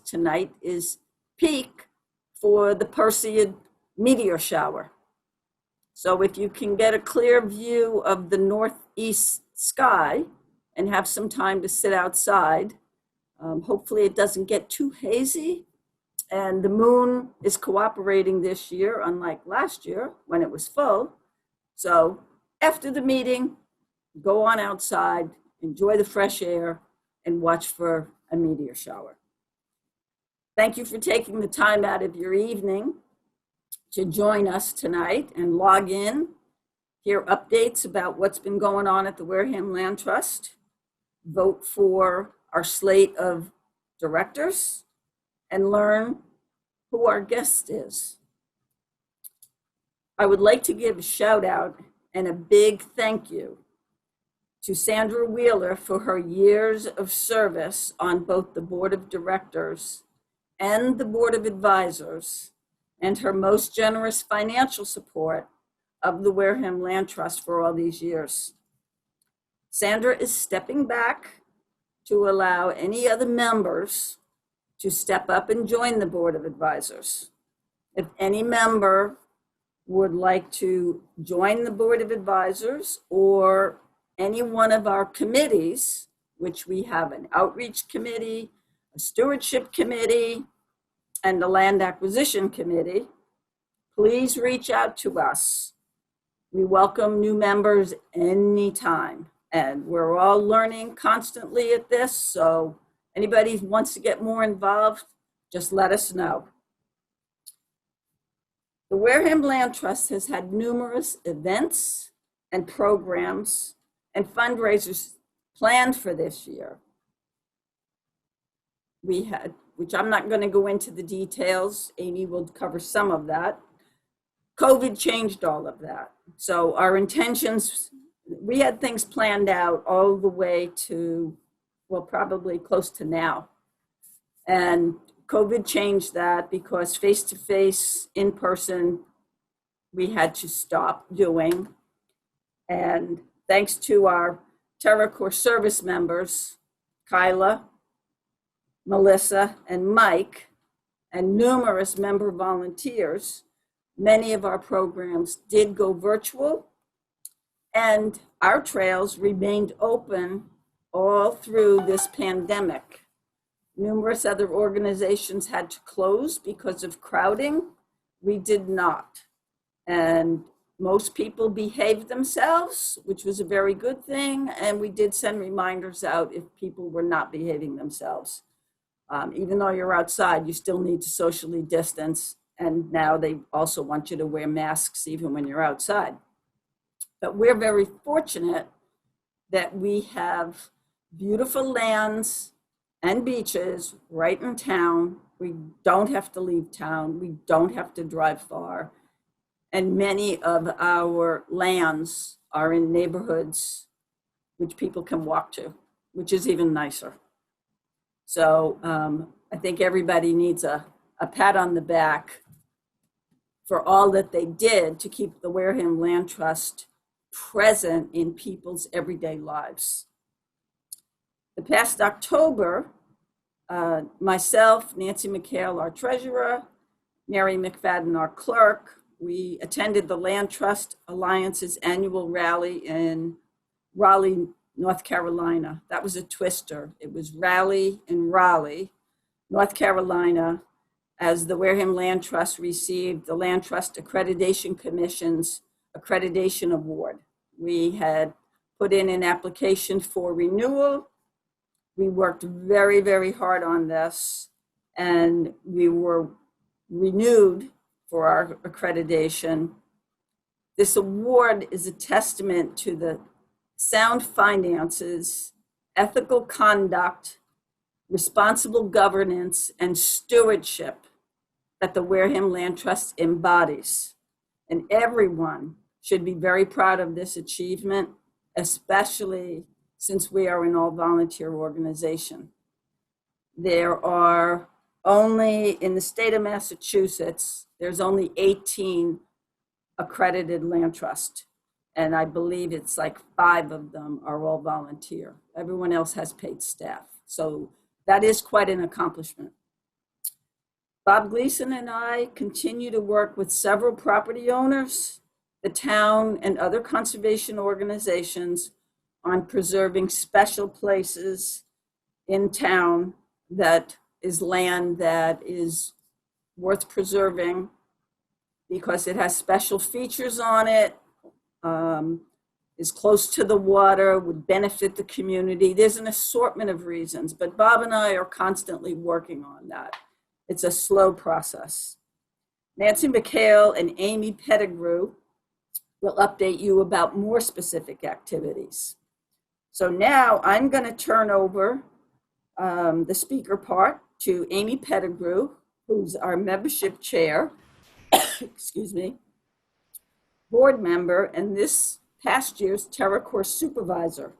tonight is peak for the Perseid meteor shower. So if you can get a clear view of the northeast sky and have some time to sit outside, hopefully it doesn't get too hazy. And the moon is cooperating this year, unlike last year when it was full. So after the meeting, go on outside, enjoy the fresh air, and watch for a meteor shower. Thank you for taking the time out of your evening to join us tonight and log in, hear updates about what's been going on at the Wareham Land Trust, vote for our slate of directors, and learn who our guest is. I would like to give a shout out and a big thank you to Sandra Wheeler for her years of service on both the Board of Directors and the Board of Advisors, and her most generous financial support of the Wareham Land Trust for all these years. Sandra is stepping back to allow any other members to step up and join the Board of Advisors. If any member would like to join the Board of Advisors or any one of our committees, which we have an outreach committee, a stewardship committee, and a land acquisition committee, please reach out to us. We welcome new members anytime, and we're all learning constantly at this, so anybody who wants to get more involved, just let us know. The Wareham Land Trust has had numerous events and programs and fundraisers planned for this year. We had, which I'm not going to go into the details, Amy will cover some of that. COVID changed all of that. So our intentions, we had things planned out all the way to, well, probably close to now. And COVID changed that because face-to-face, in-person, we had to stop doing. And thanks to our TerraCore service members, Kyla, Melissa, and Mike, and numerous member volunteers, many of our programs did go virtual, and our trails remained open all through this pandemic. Numerous other organizations had to close because of crowding. We did not. And most people behaved themselves, which was a very good thing, and we did send reminders out if people were not behaving themselves. Even though you're outside, you still need to socially distance, and now they also want you to wear masks even when you're outside. But we're very fortunate that we have beautiful lands and beaches right in town. We don't have to leave town. We don't have to drive far. And many of our lands are in neighborhoods which people can walk to, which is even nicer. So I think everybody needs a pat on the back for all that they did to keep the Wareham Land Trust present in people's everyday lives. The past October, myself, Nancy McHale, our treasurer, Mary McFadden, our clerk, we attended the Land Trust Alliance's annual rally in Raleigh, North Carolina. That was a twister. It was rally in Raleigh, North Carolina, as the Wareham Land Trust received the Land Trust Accreditation Commission's Accreditation Award. We had put in an application for renewal. We worked very, very hard on this, and we were renewed for our accreditation. This award is a testament to the sound finances, ethical conduct, responsible governance, and stewardship that the Wareham Land Trust embodies. And everyone should be very proud of this achievement, especially since we are an all-volunteer organization. There are only, in the state of Massachusetts, there's only 18 accredited land trusts. And I believe it's like 5 of them are all volunteer. Everyone else has paid staff. So that is quite an accomplishment. Bob Gleason and I continue to work with several property owners, the town, and other conservation organizations on preserving special places in town that is land that is worth preserving because it has special features on it, um, is close to the water, would benefit the community. There's an assortment of reasons, but Bob and I are constantly working on that. It's a slow process. Nancy McHale and Amy Pettigrew will update you about more specific activities. So now I'm going to turn over the speaker part to Amy Pettigrew, who's our membership chair, excuse me, board member, and this past year's TerraCore supervisor.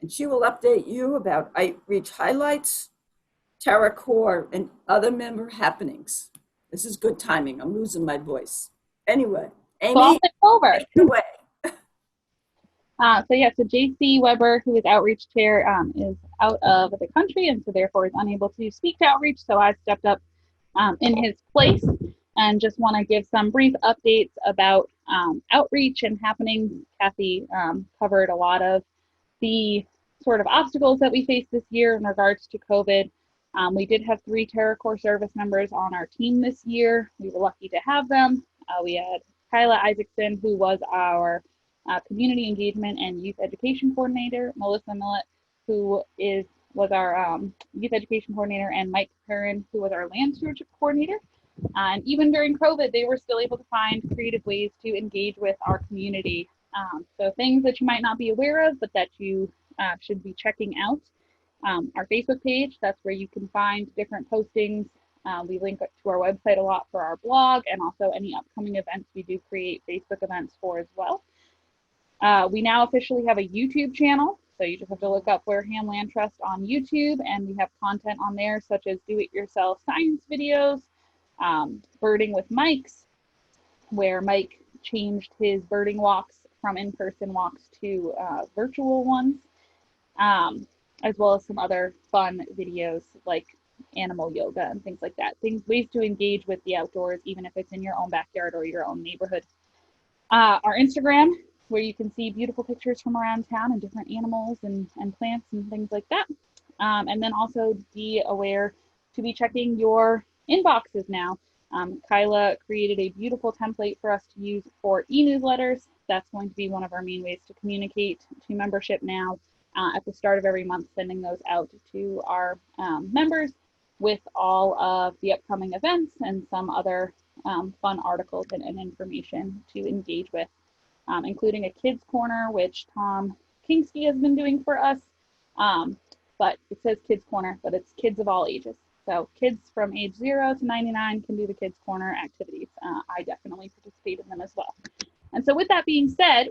And she will update you about outreach highlights, TerraCore, and other member happenings. This is good timing. I'm losing my voice. Anyway, Amy, over. take it away. So JC Weber, who is outreach chair, is out of the country and so therefore is unable to speak to outreach. So I stepped up in his place and just want to give some brief updates about outreach and happenings. Kathy covered a lot of the sort of obstacles that we faced this year in regards to COVID. We did have 3 TerraCore service members on our team this year. We were lucky to have them. We had Kyla Isaacson, who was our community engagement and youth education coordinator, Melissa Millett, who was our youth education coordinator, and Mike Perrin, who was our land stewardship coordinator. And even during COVID, they were still able to find creative ways to engage with our community. So things that you might not be aware of, but that you should be checking out. Our Facebook page, that's where you can find different postings. We link to our website a lot for our blog and also any upcoming events we do create Facebook events for as well. We now officially have a YouTube channel, so you just have to look up Wareham Land Trust on YouTube, and we have content on there such as do-it-yourself science videos, birding with Mike's, where Mike changed his birding walks from in-person walks to virtual ones, as well as some other fun videos like animal yoga and things like that. Ways to engage with the outdoors, even if it's in your own backyard or your own neighborhood. Our Instagram, where you can see beautiful pictures from around town and different animals and plants and things like that. And then also be aware to be checking your inboxes now. Kyla created a beautiful template for us to use for e-newsletters. That's going to be one of our main ways to communicate to membership now at the start of every month, sending those out to our members with all of the upcoming events and some other fun articles and information to engage with, including a kids corner, which Tom Kingsky has been doing for us. But it says kids corner, but it's kids of all ages. So kids from age 0 to 99 can do the kids corner activities. I definitely participate in them as well. And so with that being said,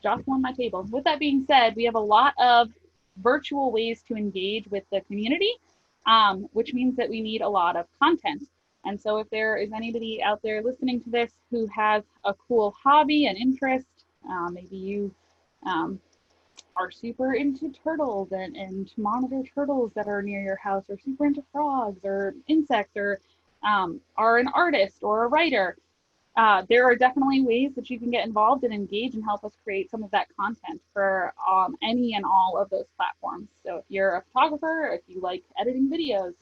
jostling my table. With that being said, we have a lot of virtual ways to engage with the community, which means that we need a lot of content. And so if there is anybody out there listening to this who has a cool hobby and interest, maybe you are super into turtles and monitor turtles that are near your house, or super into frogs or insects, or are an artist or a writer, there are definitely ways that you can get involved and engage and help us create some of that content for any and all of those platforms. So if you're a photographer, if you like editing videos,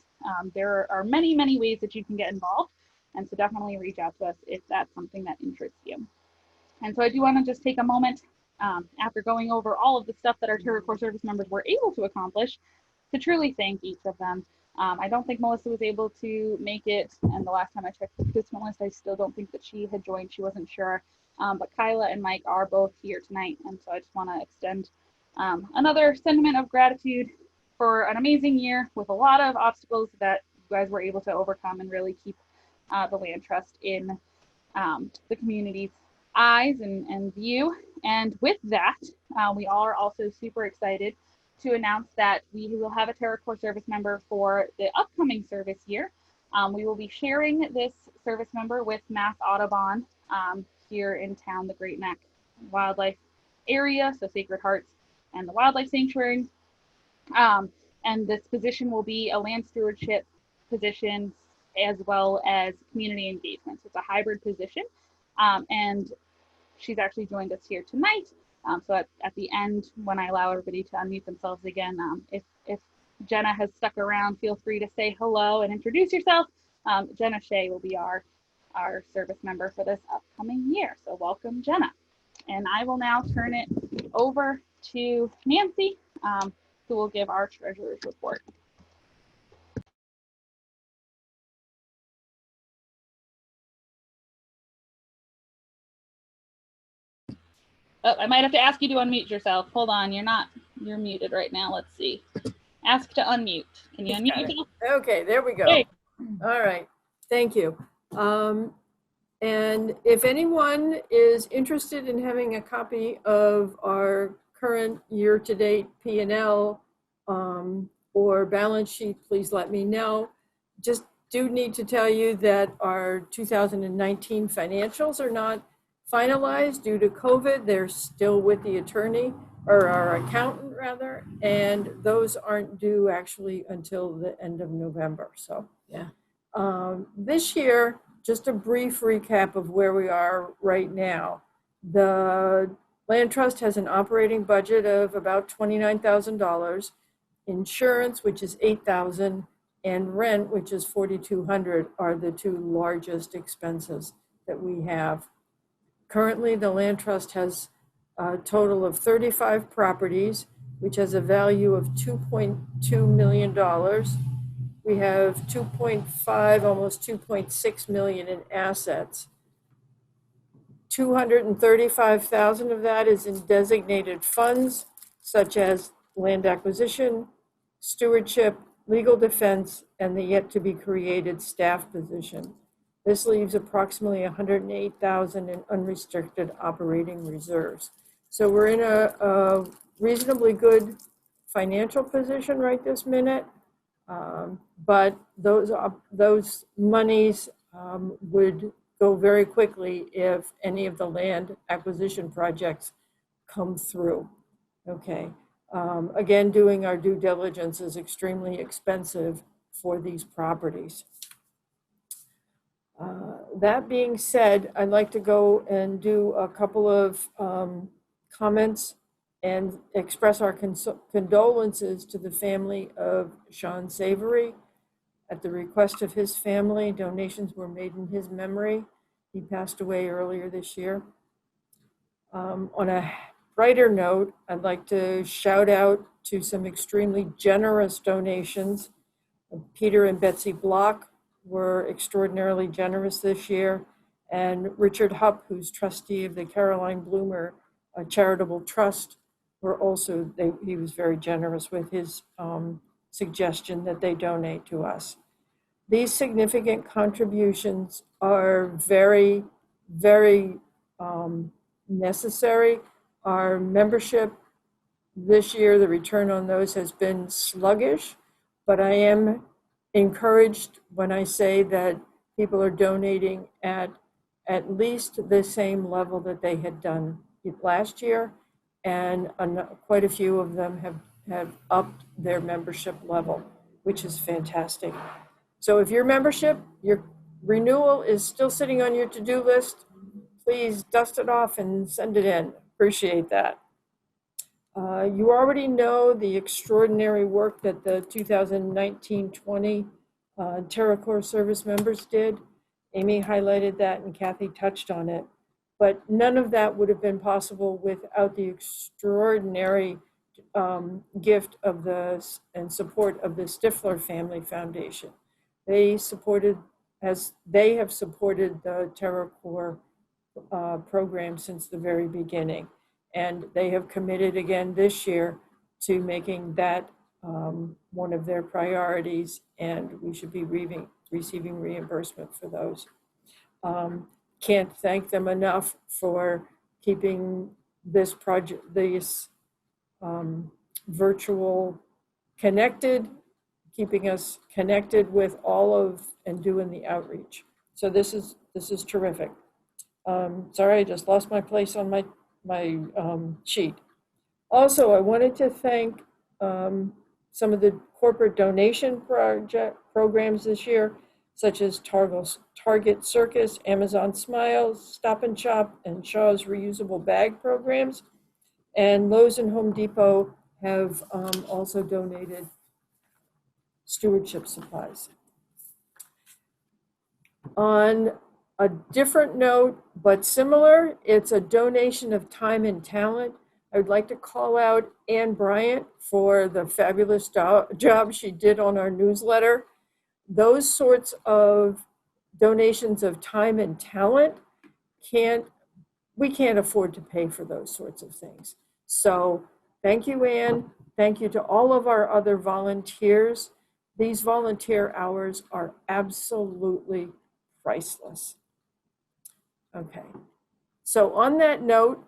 there are many, many ways that you can get involved. And so definitely reach out to us if that's something that interests you. And so I do want to just take a moment after going over all of the stuff that our TerraCore service members were able to accomplish to truly thank each of them. I don't think Melissa was able to make it, and the last time I checked the participant list, I still don't think that she had joined. She wasn't sure, but Kyla and Mike are both here tonight, and so I just want to extend another sentiment of gratitude for an amazing year with a lot of obstacles that you guys were able to overcome and really keep the land trust in the community's eyes and view. And with that, we are also super excited to announce that we will have a TerraCore service member for the upcoming service year. We will be sharing this service member with Mass Audubon here in town, the Great Neck Wildlife Area, so Sacred Hearts and the Wildlife Sanctuary. And this position will be a land stewardship position as well as community engagement. So it's a hybrid position. And she's actually joined us here tonight. So at the end, when I allow everybody to unmute themselves again, if Jenna has stuck around, feel free to say hello and introduce yourself. Jenna Shea will be our service member for this upcoming year. So welcome, Jenna. And I will now turn it over to Nancy, who will give our treasurer's report. Oh, I might have to ask you to unmute yourself. Hold on, you're muted right now. Let's see. Ask to unmute. Can you unmute yourself? Okay, there we go. Hey. All right, thank you. And if anyone is interested in having a copy of our current year-to-date P&L or balance sheet, please let me know. Just do need to tell you that our 2019 financials are not finalized due to COVID. They're still with the attorney, or our accountant rather, and those aren't due actually until the end of November. So Yeah. This year, just a brief recap of where we are right now. The Land Trust has an operating budget of about $29,000, insurance, which is $8,000, and rent, which is $4,200, are the two largest expenses that we have. Currently, the Land Trust has a total of 35 properties, which has a value of $2.2 million. We have 2.5, almost 2.6 million in assets. 235,000 of that is in designated funds, such as land acquisition, stewardship, legal defense, and the yet to be created staff position. This leaves approximately 108,000 in unrestricted operating reserves. So we're in a reasonably good financial position right this minute. But those monies would go very quickly if any of the land acquisition projects come through. Okay. Again, doing our due diligence is extremely expensive for these properties. That being said, I'd like to go and do a couple of comments and express our condolences to the family of Sean Savory. At the request of his family, donations were made in his memory. He passed away earlier this year. On a brighter note, I'd like to shout out to some extremely generous donations. Peter and Betsy Block were extraordinarily generous this year, and Richard Hupp, who's trustee of the Caroline Bloomer Charitable Trust, he was very generous with his suggestion that they donate to us. These significant contributions are very, very necessary. Our membership this year, the return on those has been sluggish, but I am encouraged when I say that people are donating at least the same level that they had done last year, and quite a few of them have upped their membership level, which is fantastic. So if your renewal is still sitting on your to-do list, please dust it off and send it in. Appreciate that. You already know the extraordinary work that the 2019-20 TerraCore service members did. Amy highlighted that and Kathy touched on it. But none of that would have been possible without the extraordinary gift of and support of the Stifler Family Foundation. They have supported the TerraCore program since the very beginning. And they have committed again this year to making that one of their priorities, and we should be receiving reimbursement for those. Can't thank them enough for keeping this project, virtual connected, keeping us connected with all of and doing the outreach. So this is terrific. Sorry, I just lost my place on my sheet. Also, I wanted to thank some of the corporate donation programs this year, such as Target Circus, Amazon Smiles, Stop and Shop, and Shaw's reusable bag programs. And Lowe's and Home Depot have also donated stewardship supplies. On a different note, but similar, it's a donation of time and talent. I would like to call out Ann Bryant for the fabulous job she did on our newsletter. Those sorts of donations of time and talent we can't afford to pay for those sorts of things. So thank you, Ann. Thank you to all of our other volunteers. These volunteer hours are absolutely priceless. Okay. So on that note,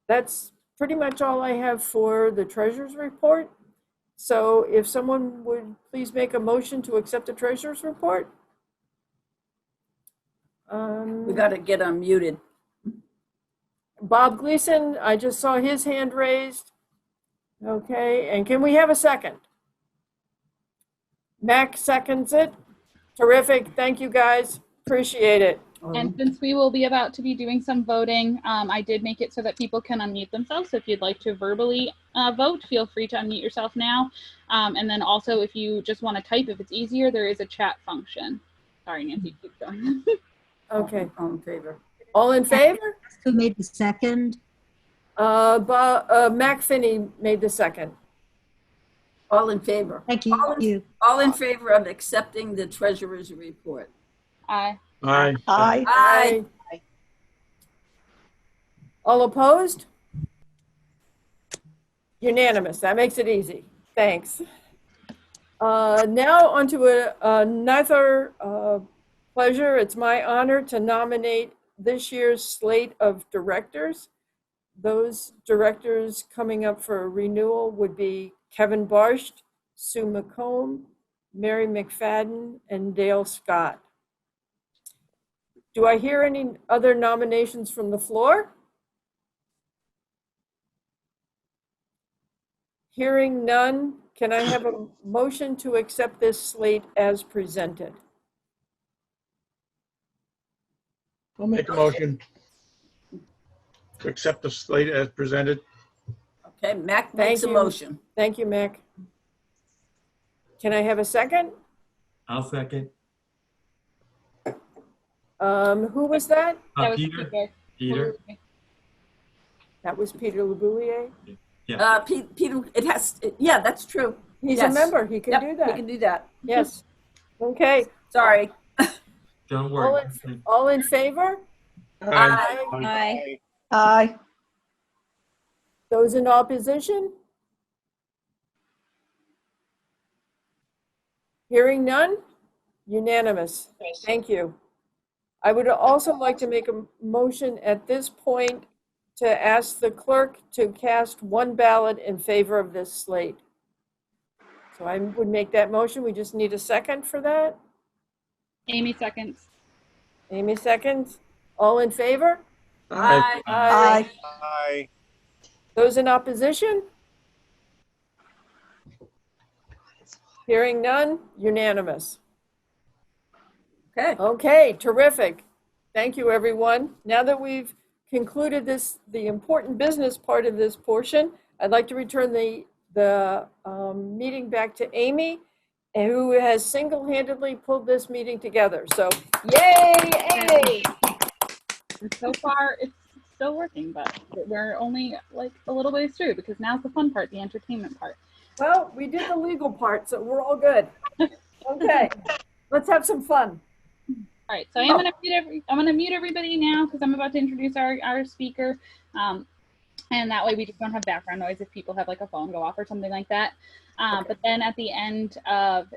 that's pretty much all I have for the treasurer's report. So if someone would please make a motion to accept the treasurer's report. We got to get unmuted. Bob Gleason, I just saw his hand raised. Okay, and can we have a second? Mac seconds it. Terrific, thank you guys, appreciate it. And since we will be about to be doing some voting, I did make it so that people can unmute themselves. So if you'd like to verbally vote, feel free to unmute yourself now. And then also if you just want to type, if it's easier, there is a chat function. Sorry, Nancy, keep going. Okay. All in favor? All in favor? Who made the second? Mac Finney made the second. All in favor? Thank you. All in favor of accepting the treasurer's report? Aye. Aye. Aye. Aye. All opposed? Unanimous, that makes it easy. Thanks. Now onto another pleasure. It's my honor to nominate this year's slate of directors. Those directors coming up for renewal would be Kevin Barsht, Sue McComb, Mary McFadden, and Dale Scott. Do I hear any other nominations from the floor? Hearing none, can I have a motion to accept this slate as presented? I'll make a motion to accept the slate as presented. Okay, Mac makes a you. motion. Thank you, Mac. Can I have a second? I'll second. Who was that? That was Peter. Peter. Peter. That was Peter Lebouillier. Peter, yeah, that's true. He's Yes. a member, he can Yep, do he that. can do that. Yes. Okay, Sorry. Don't worry. all in favor? Aye. Aye. Aye. Those in opposition? Hearing none? Unanimous. Thank you. I would also like to make a motion at this point to ask the clerk to cast one ballot in favor of this slate. So I would make that motion. We just need a second for that. Amy seconds. Amy seconds. All in favor? Aye. Aye. Aye. Those in opposition? Hearing none, unanimous. Okay. Okay, terrific. Thank you, everyone. Now that we've concluded the important business part of this portion, I'd like to return the meeting back to Amy, who has single-handedly pulled this meeting together. So, yay, Amy! So far, it's still working, but we're only like a little ways through because now's the fun part, the entertainment part. Well, we did the legal part, so we're all good. Okay, let's have some fun. All right, so I'm gonna mute everybody now because I'm about to introduce our speaker, and that way we just don't have background noise if people have like a phone go off or something like that. Okay. But then at the end of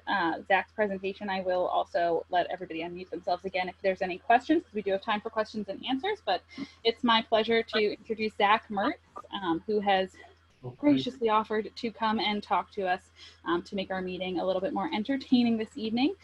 Zach's presentation, I will also let everybody unmute themselves again if there's any questions, because we do have time for questions and answers. But it's my pleasure to introduce Zach Mertz, who has graciously offered to come and talk to us to make our meeting a little bit more entertaining this evening.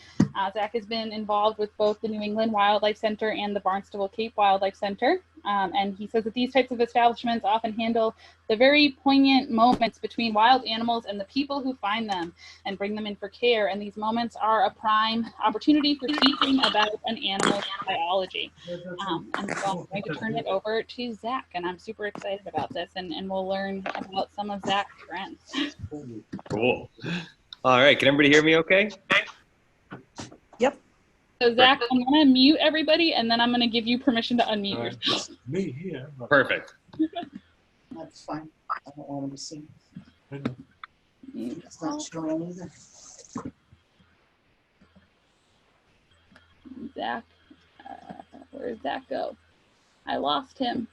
Zach has been involved with both the New England Wildlife Center and the Barnstable Cape Wildlife Center. And he says that these types of establishments often handle the very poignant moments between wild animals and the people who find them and bring them in for care. And these moments are a prime opportunity for teaching about an animal's biology. And so I'm going to turn it over to Zach, and I'm super excited about this, and we'll learn about some of Zach's trends. Cool. All right, can everybody hear me okay? So Zach, I'm going to mute everybody, and then I'm going to give you permission to unmute yourself. Me here. Perfect. That's fine. I don't want him to see. I know. It's not showing either. Zach, where did Zach go? I lost him.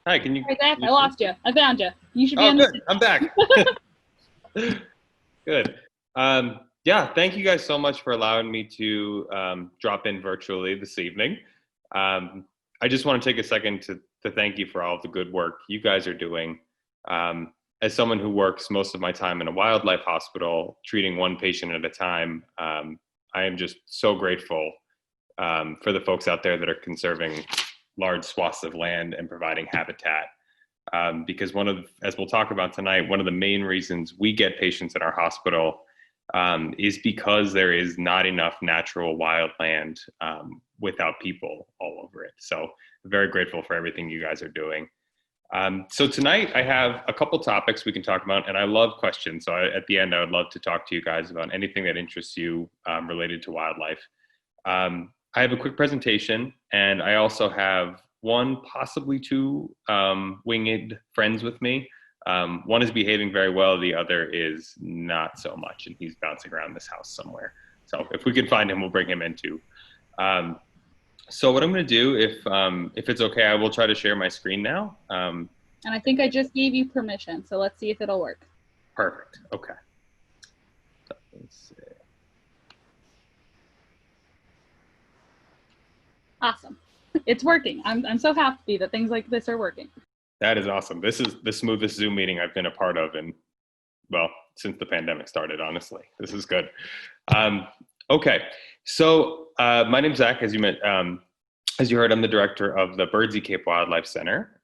Hi, can you? Hi, Zach, I lost you. I found you. You should be Oh, on good. I'm back. Good. Yeah, thank you guys so much for allowing me to drop in virtually this evening. I just want to take a second to thank you for all of the good work you guys are doing. As someone who works most of my time in a wildlife hospital, treating one patient at a time, I am just so grateful for the folks out there that are conserving large swaths of land and providing habitat. Because as we'll talk about tonight, one of the main reasons we get patients in our hospital is because there is not enough natural wild land without people all over it. So I'm very grateful for everything you guys are doing. So tonight I have a couple topics we can talk about, and I love questions. So at the end, I would love to talk to you guys about anything that interests you related to wildlife. I have a quick presentation, and I also have one, possibly two winged friends with me. One is behaving very well, the other is not so much, and he's bouncing around this house somewhere. So if we can find him, we'll bring him in too. So what I'm going to do, if it's okay, I will try to share my screen now. And I think I just gave you permission, so let's see if it'll work. Perfect. Okay. So, let's see. Awesome. It's working. I'm so happy that things like this are working. That is awesome. This is the smoothest Zoom meeting I've been a part of in, well, since the pandemic started, honestly. This is good. Okay, so my name's Zach, as you heard, I'm the director of the Birdsey Cape Wildlife Center,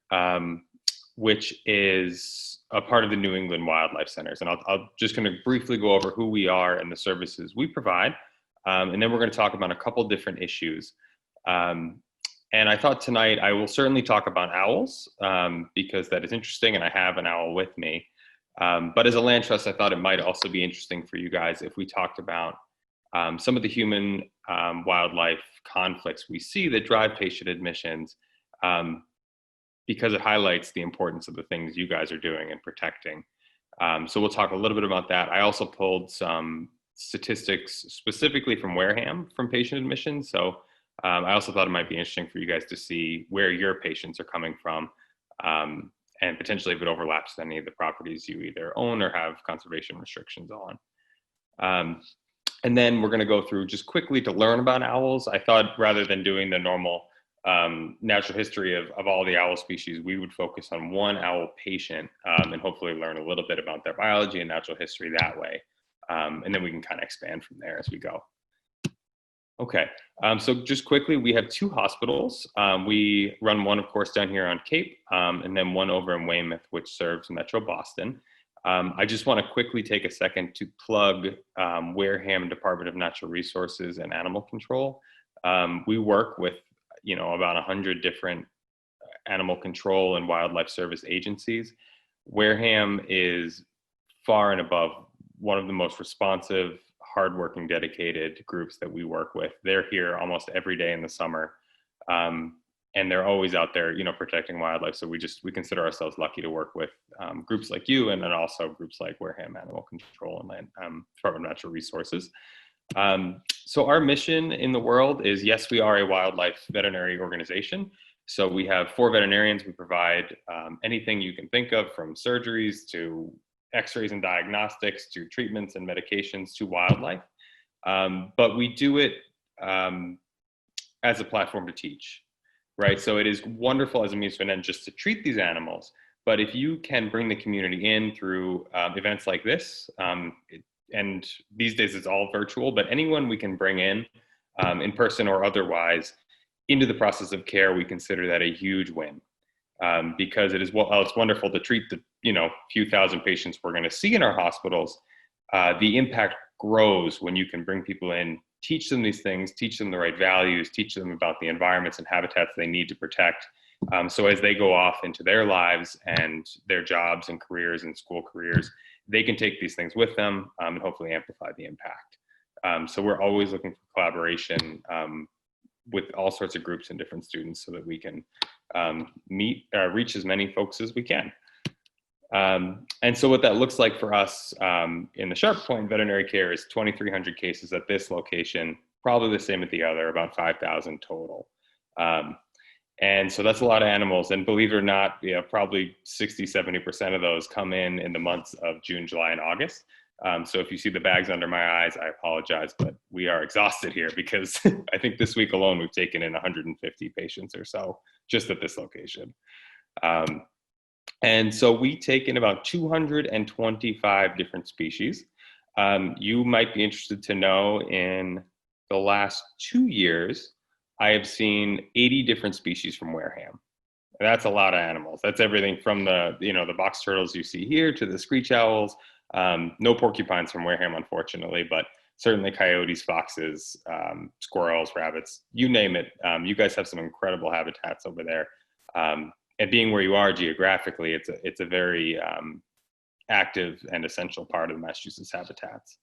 which is a part of the New England Wildlife Centers. And I'll just kind of briefly go over who we are and the services we provide. And then we're going to talk about a couple different issues. And I thought tonight I will certainly talk about owls because that is interesting, and I have an owl with me. But as a land trust, I thought it might also be interesting for you guys if we talked about some of the human wildlife conflicts we see that drive patient admissions, because it highlights the importance of the things you guys are doing and protecting. So we'll talk a little bit about that. I also pulled some statistics specifically from Wareham from patient admissions. So I also thought it might be interesting for you guys to see where your patients are coming from, and potentially if it overlaps with any of the properties you either own or have conservation restrictions on. And then we're going to go through just quickly to learn about owls. I thought rather than doing the normal natural history of all the owl species, we would focus on one owl patient and hopefully learn a little bit about their biology and natural history that way. And then we can kind of expand from there as we go. Okay, so just quickly, we have two hospitals. We run one, of course, down here on Cape, and then one over in Weymouth, which serves Metro Boston. I just want to quickly take a second to plug Wareham Department of Natural Resources and Animal Control. We work with, about 100 different animal control and wildlife service agencies. Wareham is far and above one of the most responsive, hardworking, dedicated groups that we work with. They're here almost every day in the summer, and they're always out there, protecting wildlife. So we consider ourselves lucky to work with groups like you, and then also groups like Wareham Animal Control and Department of Natural Resources. So our mission in the world is, yes, we are a wildlife veterinary organization. So we have 4 veterinarians. We provide anything you can think of, from surgeries to X-rays and diagnostics to treatments and medications to wildlife. But we do it as a platform to teach, right? So it is wonderful as a means to an end just to treat these animals. But if you can bring the community in through events like this, and these days it's all virtual, but anyone we can bring in in person or otherwise, into the process of care, we consider that a huge win. Because it is, well, it's wonderful to treat the few thousand patients we're going to see in our hospitals. The impact grows when you can bring people in, teach them these things, teach them the right values, teach them about the environments and habitats they need to protect. So as they go off into their lives and their jobs and careers and school careers, they can take these things with them and hopefully amplify the impact. So we're always looking for collaboration with all sorts of groups and different students so that we can reach as many folks as we can. And so what that looks like for us in the Sharp Point veterinary care is 2,300 cases at this location, probably the same at the other, about 5,000 total. And so that's a lot of animals. And believe it or not, probably 60–70% of those come in the months of June, July, and August. So if you see the bags under my eyes, I apologize, but we are exhausted here because I think this week alone, we've taken in 150 patients or so just at this location. And so we take in about 225 different species. You might be interested to know in the last 2 years, I have seen 80 different species from Wareham. That's a lot of animals. That's everything from the box turtles you see here to the screech owls. No porcupines from Wareham, unfortunately, but certainly coyotes, foxes, squirrels, rabbits, you name it. You guys have some incredible habitats over there. And being where you are geographically, it's a very active and essential part of the Massachusetts habitats.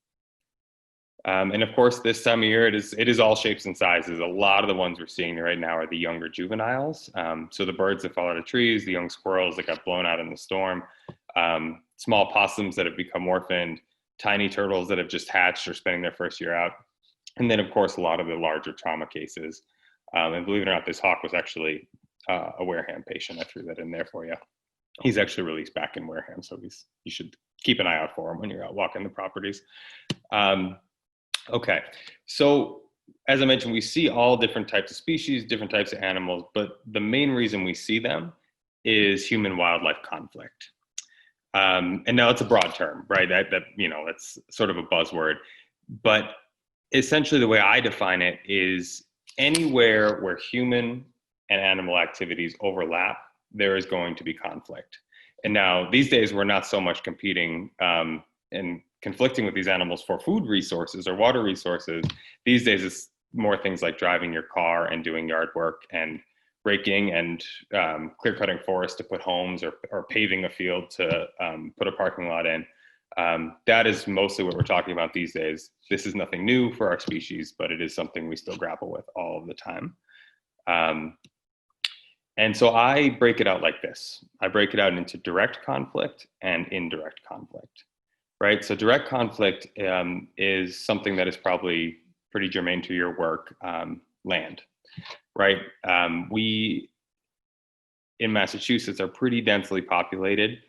And of course, this time of year, it is all shapes and sizes. A lot of the ones we're seeing right now are the younger juveniles. So the birds that fall out of trees, the young squirrels that got blown out in the storm, small possums that have become orphaned, tiny turtles that have just hatched or spending their first year out. And then, of course, a lot of the larger trauma cases. And believe it or not, this hawk was actually a Wareham patient. I threw that in there for you. He's actually released back in Wareham, so you should keep an eye out for him when you're out walking the properties. Okay, so as I mentioned, we see all different types of species, different types of animals, but the main reason we see them is human-wildlife conflict. And now it's a broad term, right? That's sort of a buzzword, but essentially the way I define it is anywhere where human and animal activities overlap, there is going to be conflict. And now these days we're not so much competing and conflicting with these animals for food resources or water resources. These days it's more things like driving your car and doing yard work and raking and clear cutting forests to put homes or paving a field to put a parking lot in. That is mostly what we're talking about these days. This is nothing new for our species, but it is something we still grapple with all of the time. And so I break it out like this. I break it out into direct conflict and indirect conflict, right? So direct conflict is something that is probably pretty germane to your work, land, right? We in Massachusetts are pretty densely populated.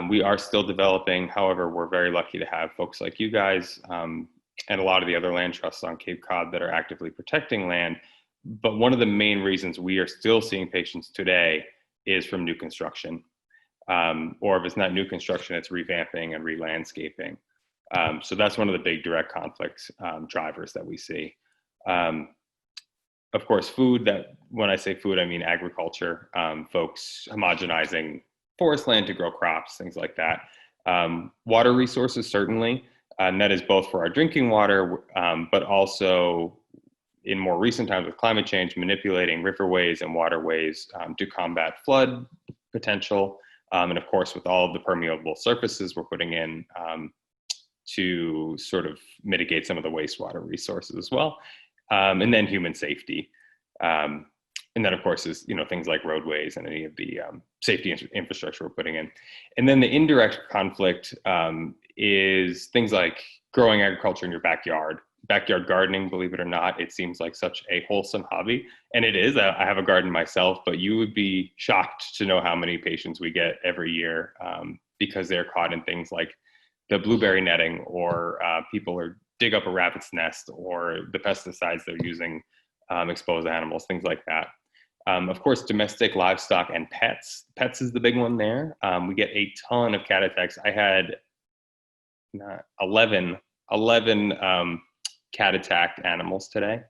We are still developing. However, we're very lucky to have folks like you guys and a lot of the other land trusts on Cape Cod that are actively protecting land. But one of the main reasons we are still seeing patients today is from new construction. Or if it's not new construction, it's revamping and re-landscaping. So that's one of the big direct conflict drivers that we see. Of course, food, that when I say food, I mean agriculture, folks homogenizing forest land to grow crops, things like that. Water resources, certainly, and that is both for our drinking water, but also in more recent times with climate change, manipulating riverways and waterways to combat flood potential. And of course, with all of the permeable surfaces we're putting in to sort of mitigate some of the wastewater resources as well. And then human safety. And then of course is, things like roadways and any of the safety infrastructure we're putting in. And then the indirect conflict is things like growing agriculture in your backyard. Backyard gardening, believe it or not, it seems like such a wholesome hobby. And it is. I have a garden myself, but you would be shocked to know how many patients we get every year because they're caught in things like the blueberry netting, or people are dig up a rabbit's nest, or the pesticides they're using expose animals, things like that. Of course, domestic livestock and pets. Pets is the big one there. We get a ton of cat attacks. I had 11 cat attacked animals today.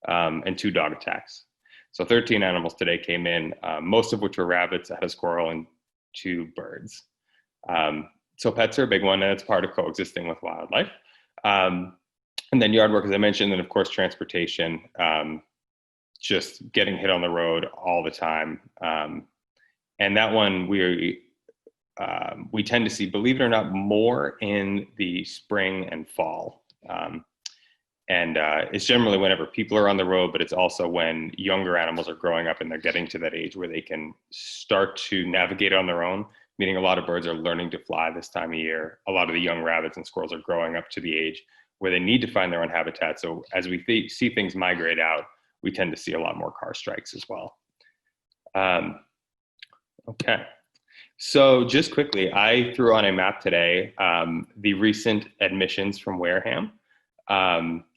and 2 dog attacks. So 13 animals today came in, most of which were rabbits, a squirrel, and 2 birds. So pets are a big one, and it's part of coexisting with wildlife. And then yard work, as I mentioned, and of course, transportation, just getting hit on the road all the time. And that one we tend to see, believe it or not, more in the spring and fall. And it's generally whenever people are on the road, but it's also when younger animals are growing up and they're getting to that age where they can start to navigate on their own, meaning a lot of birds are learning to fly this time of year. A lot of the young rabbits and squirrels are growing up to the age where they need to find their own habitat. So as we see things migrate out, we tend to see a lot more car strikes as well. Okay. So just quickly, I threw on a map today, the recent admissions from Wareham.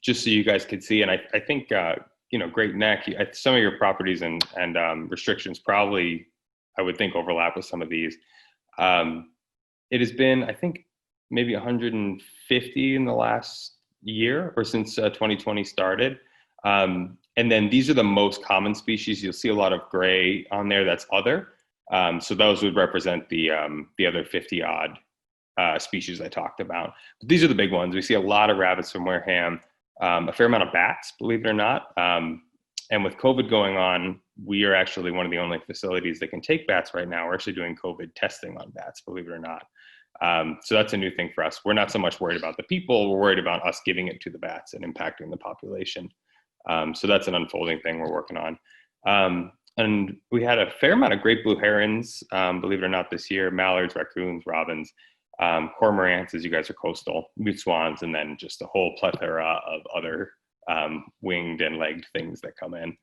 Just so you guys could see, and I think, Great Neck, some of your properties and restrictions probably, I would think, overlap with some of these. It has been, I think, maybe 150 in the last year or since 2020 started. And then these are the most common species. You'll see a lot of gray on there, that's other. So those would represent the other 50 odd species I talked about. But these are the big ones. We see a lot of rabbits from Wareham, a fair amount of bats, believe it or not. And with COVID going on, we are actually one of the only facilities that can take bats right now. We're actually doing COVID testing on bats, believe it or not. So that's a new thing for us. We're not so much worried about the people, we're worried about us giving it to the bats and impacting the population. So that's an unfolding thing we're working on. And we had a fair amount of great blue herons, believe it or not, this year: mallards, raccoons, robins, cormorants, as you guys are coastal, mute swans, and then just a whole plethora of other winged and legged things that come in.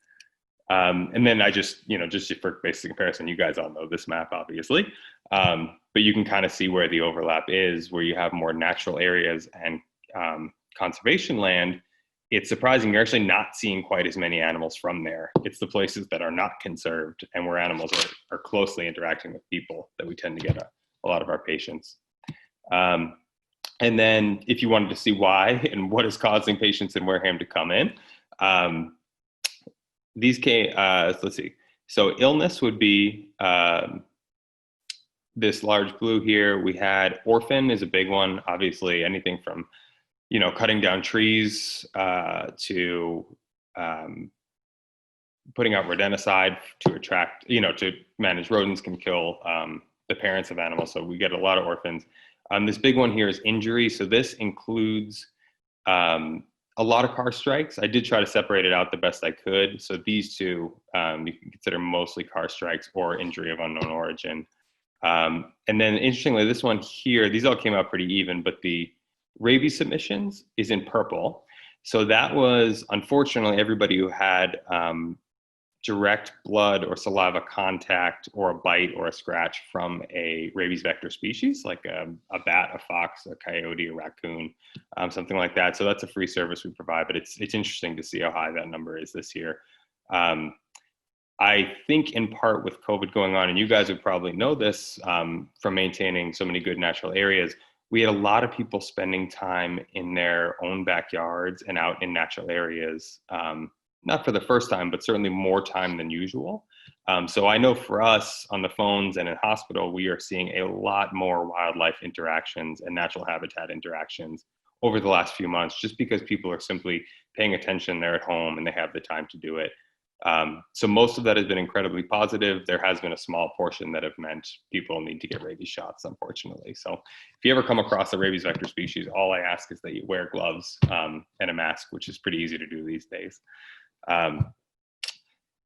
And then I just for basic comparison, you guys all know this map, obviously, but you can kind of see where the overlap is, where you have more natural areas and conservation land. It's surprising you're actually not seeing quite as many animals from there. It's the places that are not conserved and where animals are closely interacting with people that we tend to get a lot of our patients. And then if you wanted to see why and what is causing patients in Wareham to come in, these came, let's see. So illness would be this large blue here. We had orphan is a big one, obviously anything from cutting down trees to putting out rodenticide to attract, to manage rodents can kill the parents of animals. So we get a lot of orphans. This big one here is injury. So this includes a lot of car strikes. I did try to separate it out the best I could. So these two you can consider mostly car strikes or injury of unknown origin. And then interestingly, this one here, these all came out pretty even, but the rabies submissions is in purple. So that was, unfortunately, everybody who had direct blood or saliva contact or a bite or a scratch from a rabies vector species, like a bat, a fox, a coyote, a raccoon, something like that. So that's a free service we provide, but it's interesting to see how high that number is this year. I think in part with COVID going on, and you guys would probably know this from maintaining so many good natural areas, we had a lot of people spending time in their own backyards and out in natural areas, not for the first time, but certainly more time than usual. So I know for us on the phones and in hospital, we are seeing a lot more wildlife interactions and natural habitat interactions over the last few months, just because people are simply paying attention, they're at home and they have the time to do it. So most of that has been incredibly positive. There has been a small portion that have meant people need to get rabies shots, unfortunately. So if you ever come across a rabies vector species, all I ask is that you wear gloves and a mask, which is pretty easy to do these days.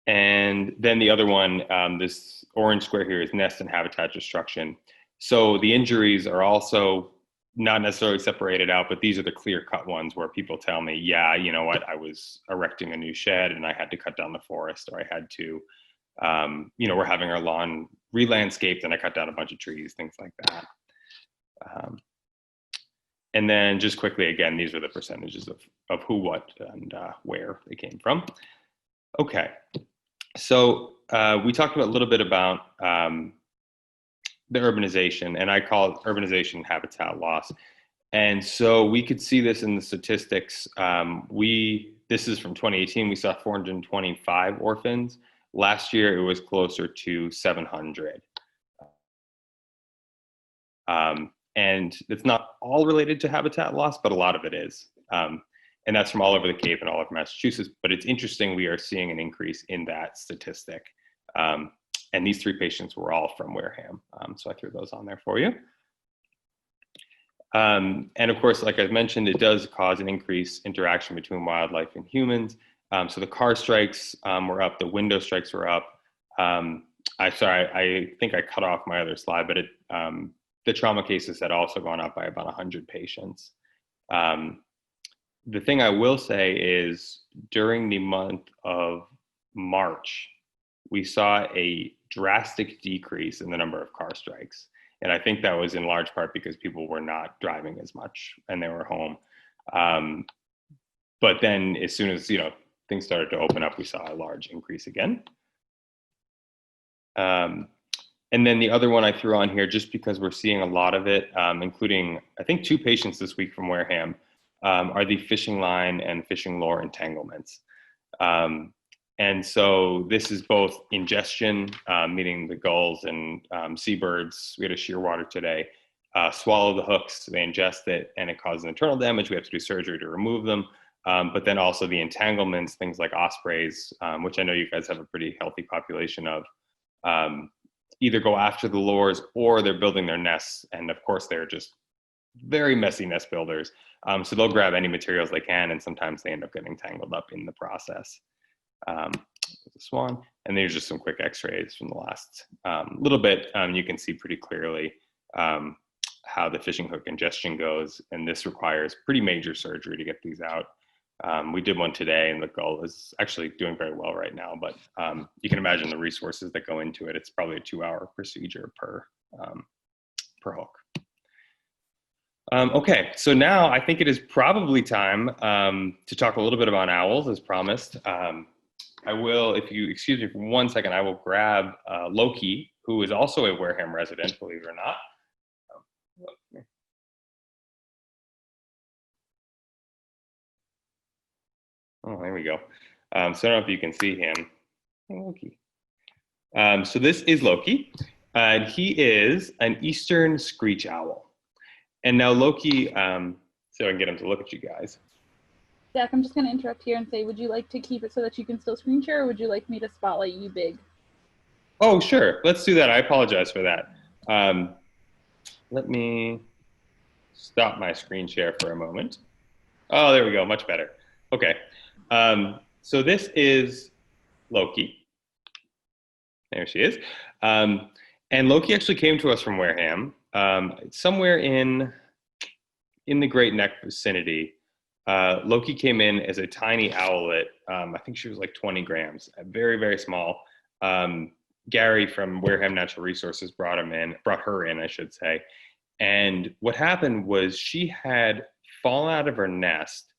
And then the other one, this orange square here, is nest and habitat destruction. So the injuries are also not necessarily separated out, but these are the clear cut ones where people tell me, yeah, you know what, I was erecting a new shed and I had to cut down the forest, or I had to, we're having our lawn re-landscaped and I cut down a bunch of trees, things like that. And then just quickly, again, these are the percentages of who, what, and where they came from. Okay, so we talked a little bit about the urbanization, and I call it urbanization habitat loss. And so we could see this in the statistics. The This is from 2018. We saw 425 orphans. Last year, it was closer to 700. And it's not all related to habitat loss, but a lot of it is. And that's from all over the Cape and all over Massachusetts. But it's interesting, we are seeing an increase in that statistic. And these 3 patients were all from Wareham. So I threw those on there for you. And of course, like I mentioned, it does cause an increased interaction between wildlife and humans. So the car strikes were up, the window strikes were up. I think I cut off my other slide, but the trauma cases had also gone up by about 100 patients. The thing I will say is during the month of March, we saw a drastic decrease in the number of car strikes. And I think that was in large part because people were not driving as much and they were home. But then as soon as, things started to open up, we saw a large increase again. And then the other one I threw on here, just because we're seeing a lot of it, including, I think 2 patients this week from Wareham, are the fishing line and fishing lure entanglements. And so this is both ingestion, meaning the gulls and seabirds. We had a shearwater today, swallow the hooks, they ingest it, and it causes internal damage. We have to do surgery to remove them. But then also the entanglements, things like ospreys, which I know you guys have a pretty healthy population of, either go after the lures or they're building their nests. And of course, they're just very messy nest builders. So they'll grab any materials they can, and sometimes they end up getting tangled up in the process. The swan, and there's just some quick x-rays from the last little bit. You can see pretty clearly how the fishing hook ingestion goes, and this requires pretty major surgery to get these out. We did one today, and the gull is actually doing very well right now, but you can imagine the resources that go into it. It's probably a 2-hour procedure per hook. Okay, so now I think it is probably time to talk a little bit about owls, as promised. I will, if you excuse me for 1 second, I will grab Loki, who is also a Wareham resident, believe it or not. Oh, there we go. So I don't know if you can see him. Hey, Loki. So this is Loki, and he is an eastern screech owl. And now Loki, so I can get him to look at you guys. Zach, I'm just going to interrupt here and say, would you like to keep it so that you can still screen share, or would you like me to spotlight you big? Oh, sure. Let's do that. I apologize for that. Let me stop my screen share for a moment. Oh, there we go. Much better. Okay. So this is Loki. There she is. And Loki actually came to us from Wareham, somewhere in the Great Neck vicinity. Loki came in as a tiny owlet. I think she was like 20 grams, very, very small. Gary from Wareham Natural Resources brought her in, I should say. And what happened was she had fallen out of her nest.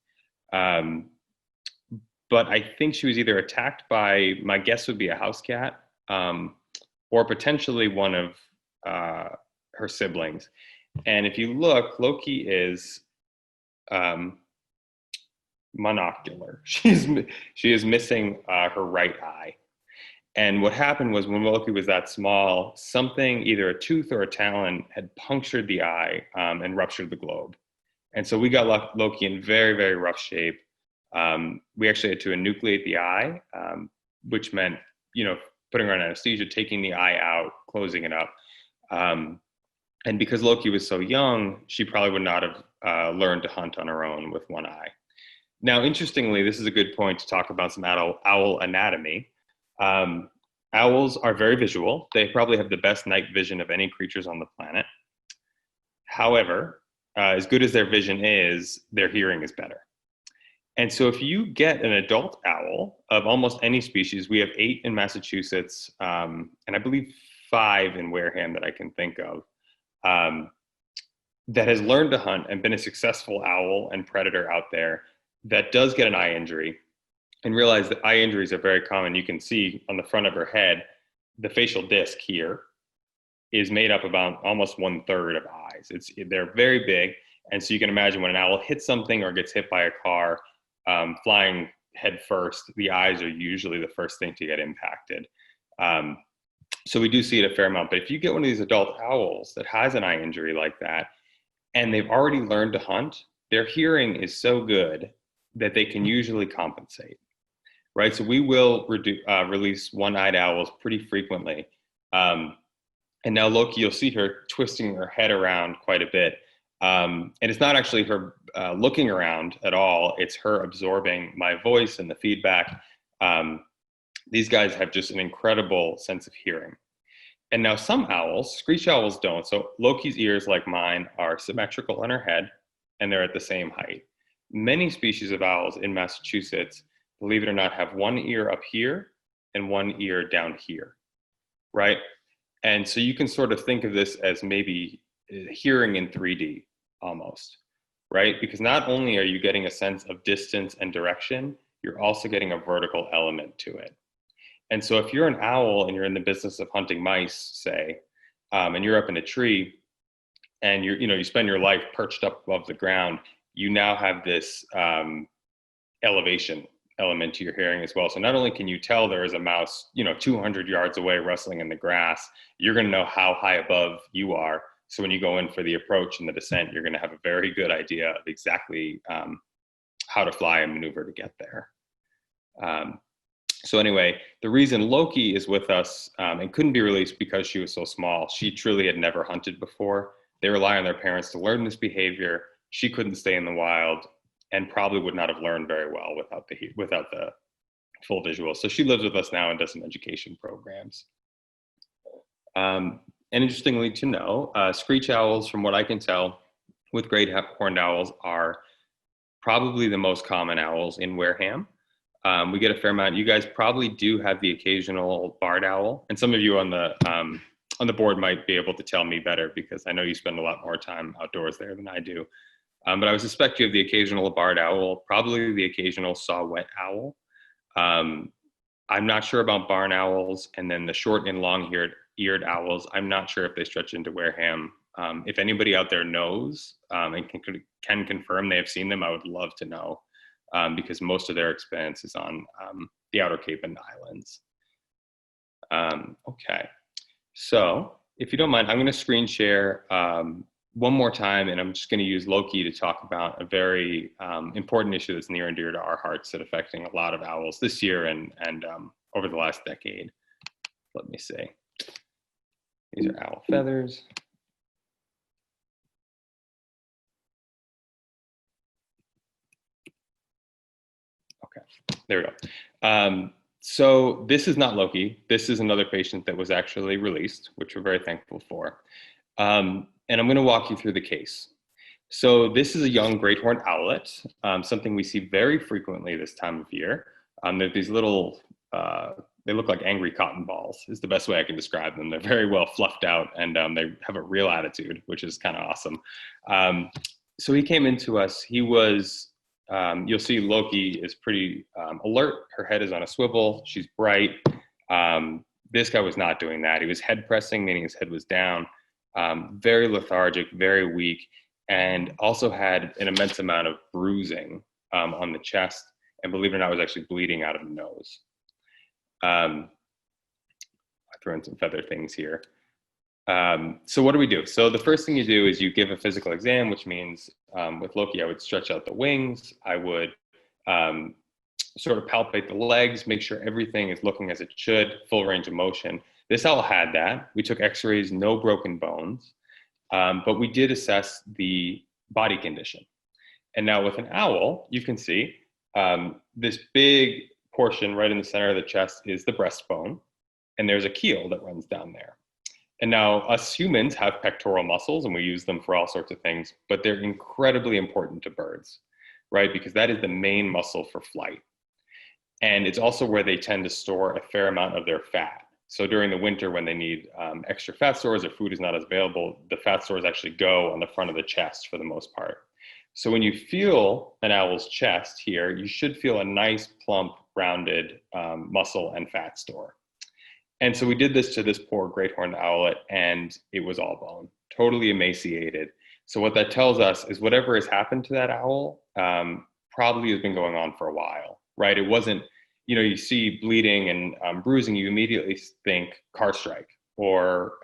But I think she was either attacked by, my guess would be a house cat, or potentially one of her siblings. And if you look, Loki is monocular. She is missing her right eye. And what happened was when Loki was that small, something, either a tooth or a talon, had punctured the eye and ruptured the globe. And so we got Loki in very, very rough shape. We actually had to enucleate the eye, which meant, putting her on anesthesia, taking the eye out, closing it up. And because Loki was so young, she probably would not have learned to hunt on her own with one eye. Now, interestingly, this is a good point to talk about some owl anatomy. Owls are very visual. They probably have the best night vision of any creatures on the planet. However, as good as their vision is, their hearing is better. And so if you get an adult owl of almost any species, we have 8 in Massachusetts, and I believe 5 in Wareham that I can think of, that has learned to hunt and been a successful owl and predator out there, that does get an eye injury, and realize that eye injuries are very common. You can see on the front of her head, the facial disc here is made up about almost 1/3 of eyes. They're very big. And so you can imagine when an owl hits something or gets hit by a car, flying head first, the eyes are usually the first thing to get impacted. So we do see it a fair amount. But if you get one of these adult owls that has an eye injury like that, and they've already learned to hunt, their hearing is so good that they can usually compensate, right? So we will release one-eyed owls pretty frequently. And now Loki, you'll see her twisting her head around quite a bit. And it's not actually her looking around at all. It's her absorbing my voice and the feedback. These guys have just an incredible sense of hearing. And now some owls, screech owls don't. So Loki's ears, like mine, are symmetrical on her head, and they're at the same height. Many species of owls in Massachusetts, believe it or not, have one ear up here and one ear down here, right? And so you can sort of think of this as maybe hearing in 3D almost, right? Because not only are you getting a sense of distance and direction, you're also getting a vertical element to it. And so if you're an owl and you're in the business of hunting mice, say, and you're up in a tree and you spend your life perched up above the ground, you now have this elevation element to your hearing as well. So not only can you tell there is a mouse, 200 yards away rustling in the grass, you're going to know how high above you are. So when you go in for the approach and the descent, you're going to have a very good idea of exactly how to fly and maneuver to get there. So anyway, the reason Loki is with us and couldn't be released because she was so small, she truly had never hunted before. They rely on their parents to learn this behavior. She couldn't stay in the wild and probably would not have learned very well without the full visual. So she lives with us now and does some education programs. And interestingly to know, screech owls, from what I can tell, with great horned owls are probably the most common owls in Wareham. We get a fair amount. You guys probably do have the occasional barred owl, and some of you on the board might be able to tell me better because I know you spend a lot more time outdoors there than I do. But I would suspect you have the occasional barred owl, probably the occasional saw-whet owl. I'm not sure about barn owls, and then the short and long-eared owls. I'm not sure if they stretch into Wareham. If anybody out there knows and can confirm they have seen them, I would love to know. Because most of their experience is on the Outer Cape and Islands. Okay, so if you don't mind, I'm going to screen share one more time, and I'm just going to use Loki to talk about a very important issue that's near and dear to our hearts that's affecting a lot of owls this year and over the last decade. Let me see. These are owl feathers. There we go. So this is not Loki. This is another patient that was actually released, which we're very thankful for. And I'm going to walk you through the case. So this is a young great horned owlet, something we see very frequently this time of year. They're these little, they look like angry cotton balls is the best way I can describe them. They're very well fluffed out, and they have a real attitude, which is kind of awesome. So he came into us. He was you'll see Loki is pretty alert. Her head is on a swivel. She's bright. This guy was not doing that. He was head pressing, meaning his head was down, very lethargic, very weak, and also had an immense amount of bruising on the chest. And believe it or not, was actually bleeding out of the nose. I threw in some feather things here. So what do we do? So the first thing you do is you give a physical exam, which means with Loki, I would stretch out the wings. I would sort of palpate the legs, make sure everything is looking as it should, full range of motion. This owl had that. We took x-rays, no broken bones, but we did assess the body condition. And now with an owl, you can see this big portion right in the center of the chest is the breastbone, and there's a keel that runs down there. And now us humans have pectoral muscles and we use them for all sorts of things, but they're incredibly important to birds, right? Because that is the main muscle for flight. And it's also where they tend to store a fair amount of their fat. So during the winter when they need extra fat stores or food is not as available, the fat stores actually go on the front of the chest for the most part. So when you feel an owl's chest here, you should feel a nice, plump, rounded muscle and fat store. And so we did this to this poor great horned owlet, and it was all bone, totally emaciated. So what that tells us is whatever has happened to that owl probably has been going on for a while. right? It wasn't, you see bleeding and bruising, you immediately think car strike or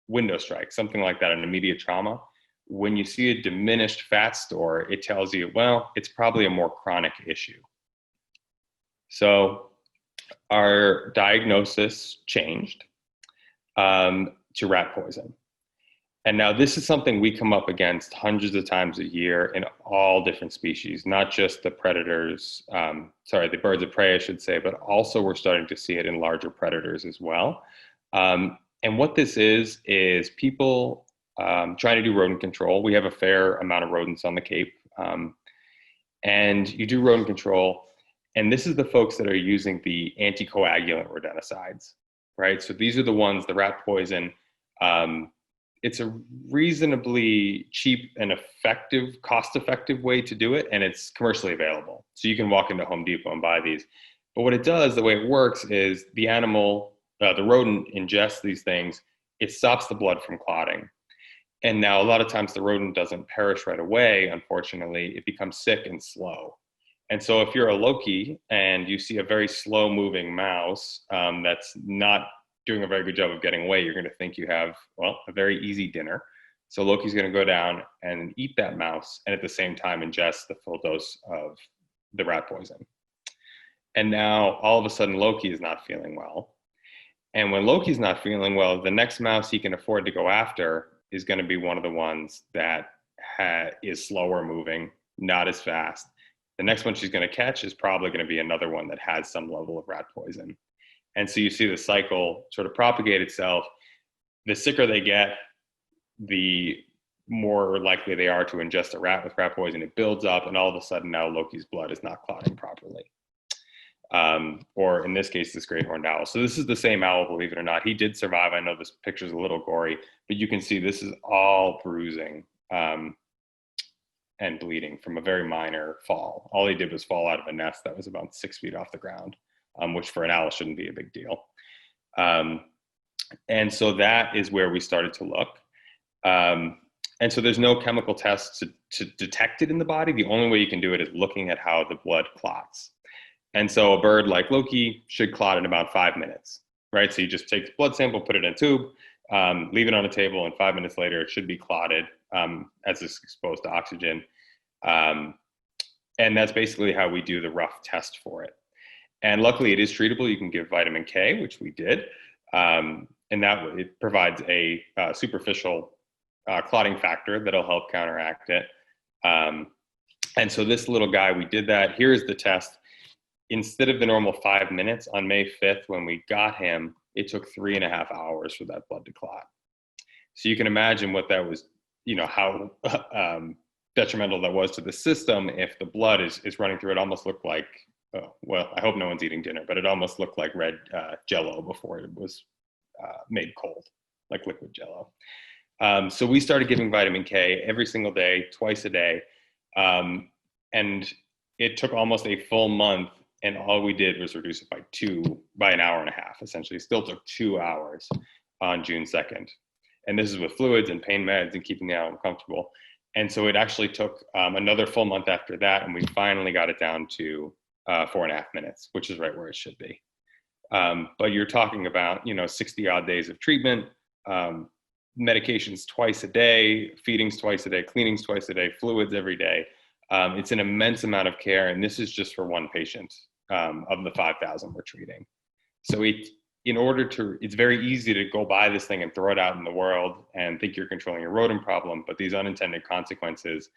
window strike, something like that, an immediate trauma. When you see a diminished fat store, it tells you, well, it's probably a more chronic issue. So our diagnosis changed to rat poison. And now this is something we come up against hundreds of times a year in all different species, not just the predators, the birds of prey, I should say, but also we're starting to see it in larger predators as well. And what this is people trying to do rodent control. We have a fair amount of rodents on the Cape. And you do rodent control, and this is the folks that are using the anticoagulant rodenticides, right? So these are the ones, the rat poison, it's a reasonably cheap and effective, cost-effective way to do it, and it's commercially available. So you can walk into Home Depot and buy these. But what it does, the way it works, is the animal, the rodent ingests these things, it stops the blood from clotting. And now a lot of times the rodent doesn't perish right away, unfortunately, it becomes sick and slow. And so if you're a Loki and you see a very slow-moving mouse that's not doing a very good job of getting away, you're going to think you have, well, a very easy dinner. So Loki's going to go down and eat that mouse and at the same time ingest the full dose of the rat poison. And now all of a sudden Loki is not feeling well. And when Loki's not feeling well, the next mouse he can afford to go after is going to be one of the ones that is slower moving, not as fast. The next one she's going to catch is probably going to be another one that has some level of rat poison. And so you see the cycle sort of propagate itself. The sicker they get, the more likely they are to ingest a rat with rat poison. It builds up, and all of a sudden now Loki's blood is not clotting properly. Or in this case, this great horned owl. So this is the same owl, believe it or not. He did survive. I know this picture's a little gory, but you can see this is all bruising and bleeding from a very minor fall. All he did was fall out of a nest that was about 6 feet off the ground, which for an owl shouldn't be a big deal. And so that is where we started to look. And so there's no chemical tests to detect it in the body. The only way you can do it is looking at how the blood clots. And so a bird like Loki should clot in about 5 minutes, right? So you just take the blood sample, put it in a tube, leave it on a table, and 5 minutes later it should be clotted as it's exposed to oxygen. And that's basically how we do the rough test for it. And luckily it is treatable. You can give vitamin K, which we did. And that it provides a superficial clotting factor that'll help counteract it. And so this little guy, we did that. Here's the test. Instead of the normal 5 minutes, on May 5th, when we got him, it took 3.5 hours for that blood to clot. So you can imagine what that was, how detrimental that was to the system. If the blood is running through, it almost looked like, well, I hope no one's eating dinner, but it almost looked like red Jell-O before it was made cold, like liquid Jell-O. So we started giving vitamin K every single day, twice a day. And it took almost a full month, and all we did was reduce it by an hour and a half, essentially. It still took 2 hours on June 2nd. And this is with fluids and pain meds and keeping the animal comfortable. And so it actually took another full month after that, and we finally got it down to 4.5 minutes, which is right where it should be. But you're talking about, 60 odd days of treatment, medications twice a day, feedings twice a day, cleanings twice a day, fluids every day. It's an immense amount of care, and this is just for one patient of the 5,000 we're treating. So it's very easy to go buy this thing and throw it out in the world and think you're controlling a rodent problem, but these unintended consequences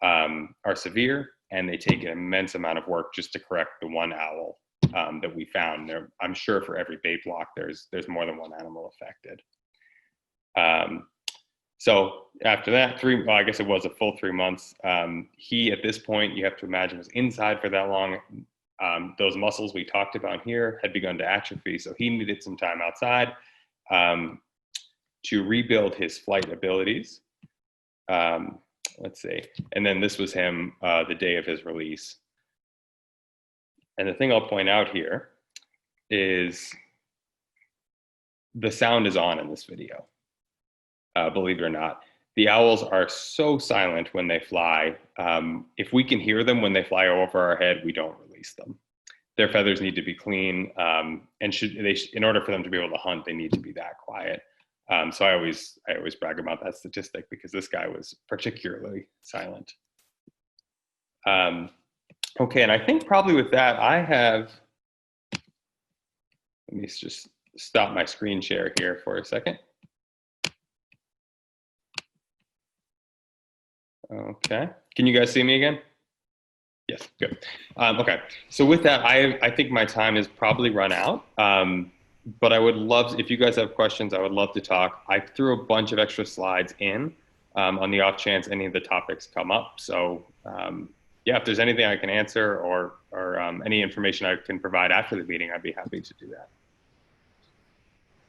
are severe, and they take an immense amount of work just to correct the one owl that we found. I'm sure for every bait block, there's more than one animal affected. So after that, I guess it was a full 3 months. He, at this point, you have to imagine, was inside for that long. Those muscles we talked about here had begun to atrophy, so he needed some time outside to rebuild his flight abilities. Let's see. And then this was him the day of his release. And the thing I'll point out here is the sound is on in this video. Believe it or not. The owls are so silent when they fly. If we can hear them when they fly over our head, we don't release. release them. Their feathers need to be clean, and in order for them to be able to hunt, they need to be that quiet. So I always brag about that statistic because this guy was particularly silent. Okay, and I think probably with that, let me just stop my screen share here for a second. Okay, can you guys see me again? Yes, good. Okay, so with that, I think my time has probably run out. But I would love, if you guys have questions, I would love to talk. I threw a bunch of extra slides in on the off chance any of the topics come up. So yeah, if there's anything I can answer or any information I can provide after the meeting, I'd be happy to do that.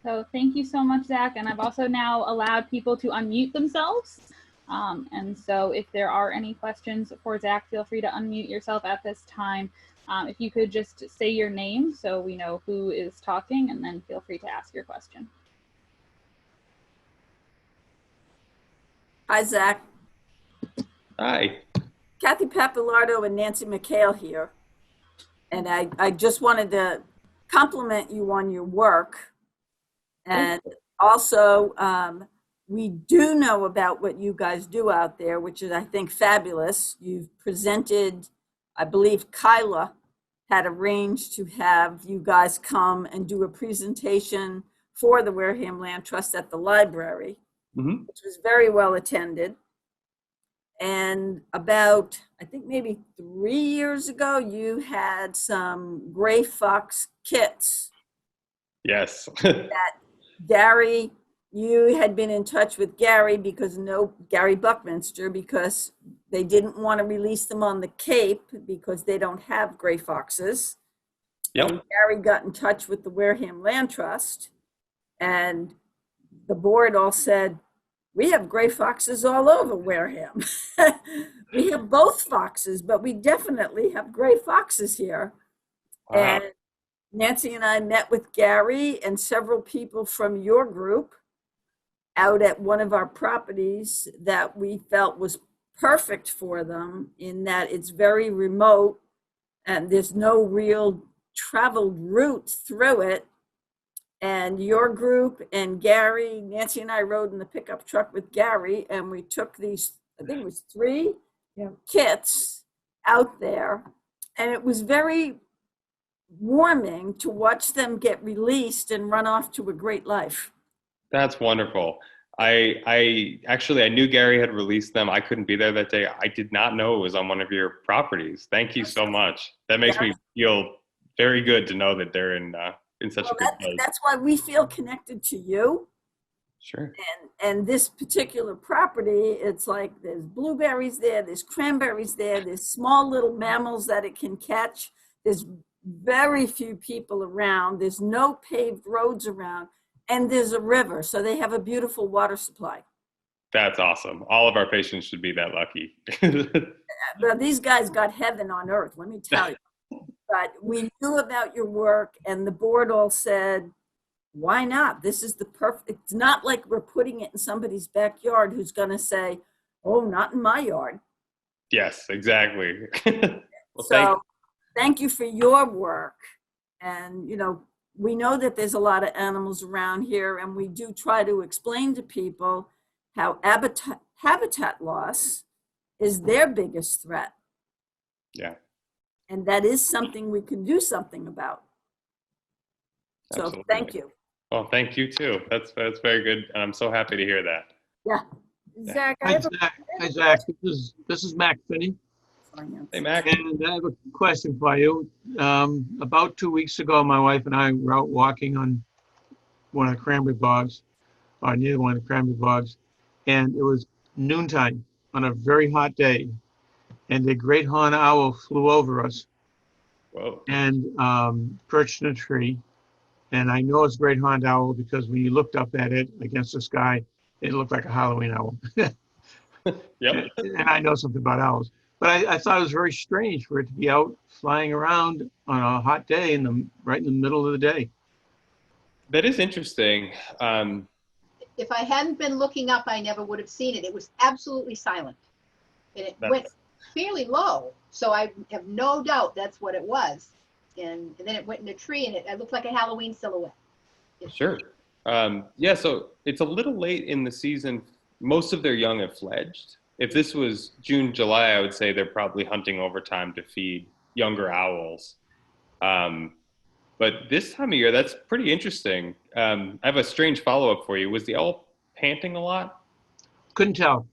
So thank you so much, Zach. And I've also now allowed people to unmute themselves. And so if there are any questions for Zach, feel free to unmute yourself at this time. If you could just say your name so we know who is talking, and then feel free to ask your question. Hi, Zach. Hi. Kathy Papalardo and Nancy McHale here. And I just wanted to compliment you on your work. And also, we do know about what you guys do out there, which is, I think, fabulous. You've presented, I believe Kyla had arranged to have you guys come and do a presentation for the Wareham Land Trust at the library, which was very well attended. And about, I think maybe 3 years ago, you had some gray fox kits. Yes. That Gary, you had been in touch with Gary Gary Buckminster, because they didn't want to release them on the Cape because they don't have gray foxes. Yep. And Gary got in touch with the Wareham Land Trust, and the board all said, we have gray foxes all over Wareham. We have both foxes, but we definitely have gray foxes here. Wow. And Nancy and I met with Gary and several people from your group out at one of our properties that we felt was perfect for them, in that it's very remote and there's no real traveled route through it. And your group and Gary, Nancy and I rode in the pickup truck with Gary, and we took these, I think it was 3 kits out there. And it was very warming to watch them get released and run off to a great life. That's wonderful. I knew Gary had released them. I couldn't be there that day. I did not know it was on one of your properties. Thank you so much. That makes me feel very good to know that they're in such a good place. That's why we feel connected to you. Sure. And this particular property, it's like there's blueberries there, there's cranberries there, there's small little mammals that it can catch. There's very few people around. There's no paved roads around, and there's a river. So they have a beautiful water supply. That's awesome. All of our patients should be that lucky. But these guys got heaven on earth, let me tell you. But we knew about your work, and the board all said, why not? This is the perfect, it's not like we're putting it in somebody's backyard who's going to say, oh, not in my yard. Yes, exactly. Well, so thank you for your work. And, we know that there's a lot of animals around here, and we do try to explain to people how habitat loss is their biggest threat. Yeah. And that is something we can do something about. So Absolutely. thank you. Well, thank you too. That's very good. And I'm so happy to hear that. Yeah. Zach, Hi, Zach. This is Mac Finney. Hey, Mac. And I have a question for you. About 2 weeks ago, my wife and I were out walking on one of the cranberry bogs, or near one of the cranberry bogs, and it was noontime on a very hot day, and a great horned owl flew over us. Whoa. And perched in a tree. And I know it's a great horned owl because when you looked up at it against the sky, it looked like a Halloween owl. Yep. And I know something about owls. But I thought it was very strange for it to be out flying around on a hot day right in the middle of the day. That is interesting. If I hadn't been looking up, I never would have seen it. It was absolutely silent. And it went fairly low. So I have no doubt that's what it was. And then it went in a tree and it looked like a Halloween silhouette. Sure. Yeah, so it's a little late in the season. Most of their young have fledged. If this was June, July, I would say they're probably hunting overtime to feed younger owls. But this time of year, that's pretty interesting. I have a strange follow-up for you. Was the owl panting a lot? Couldn't tell.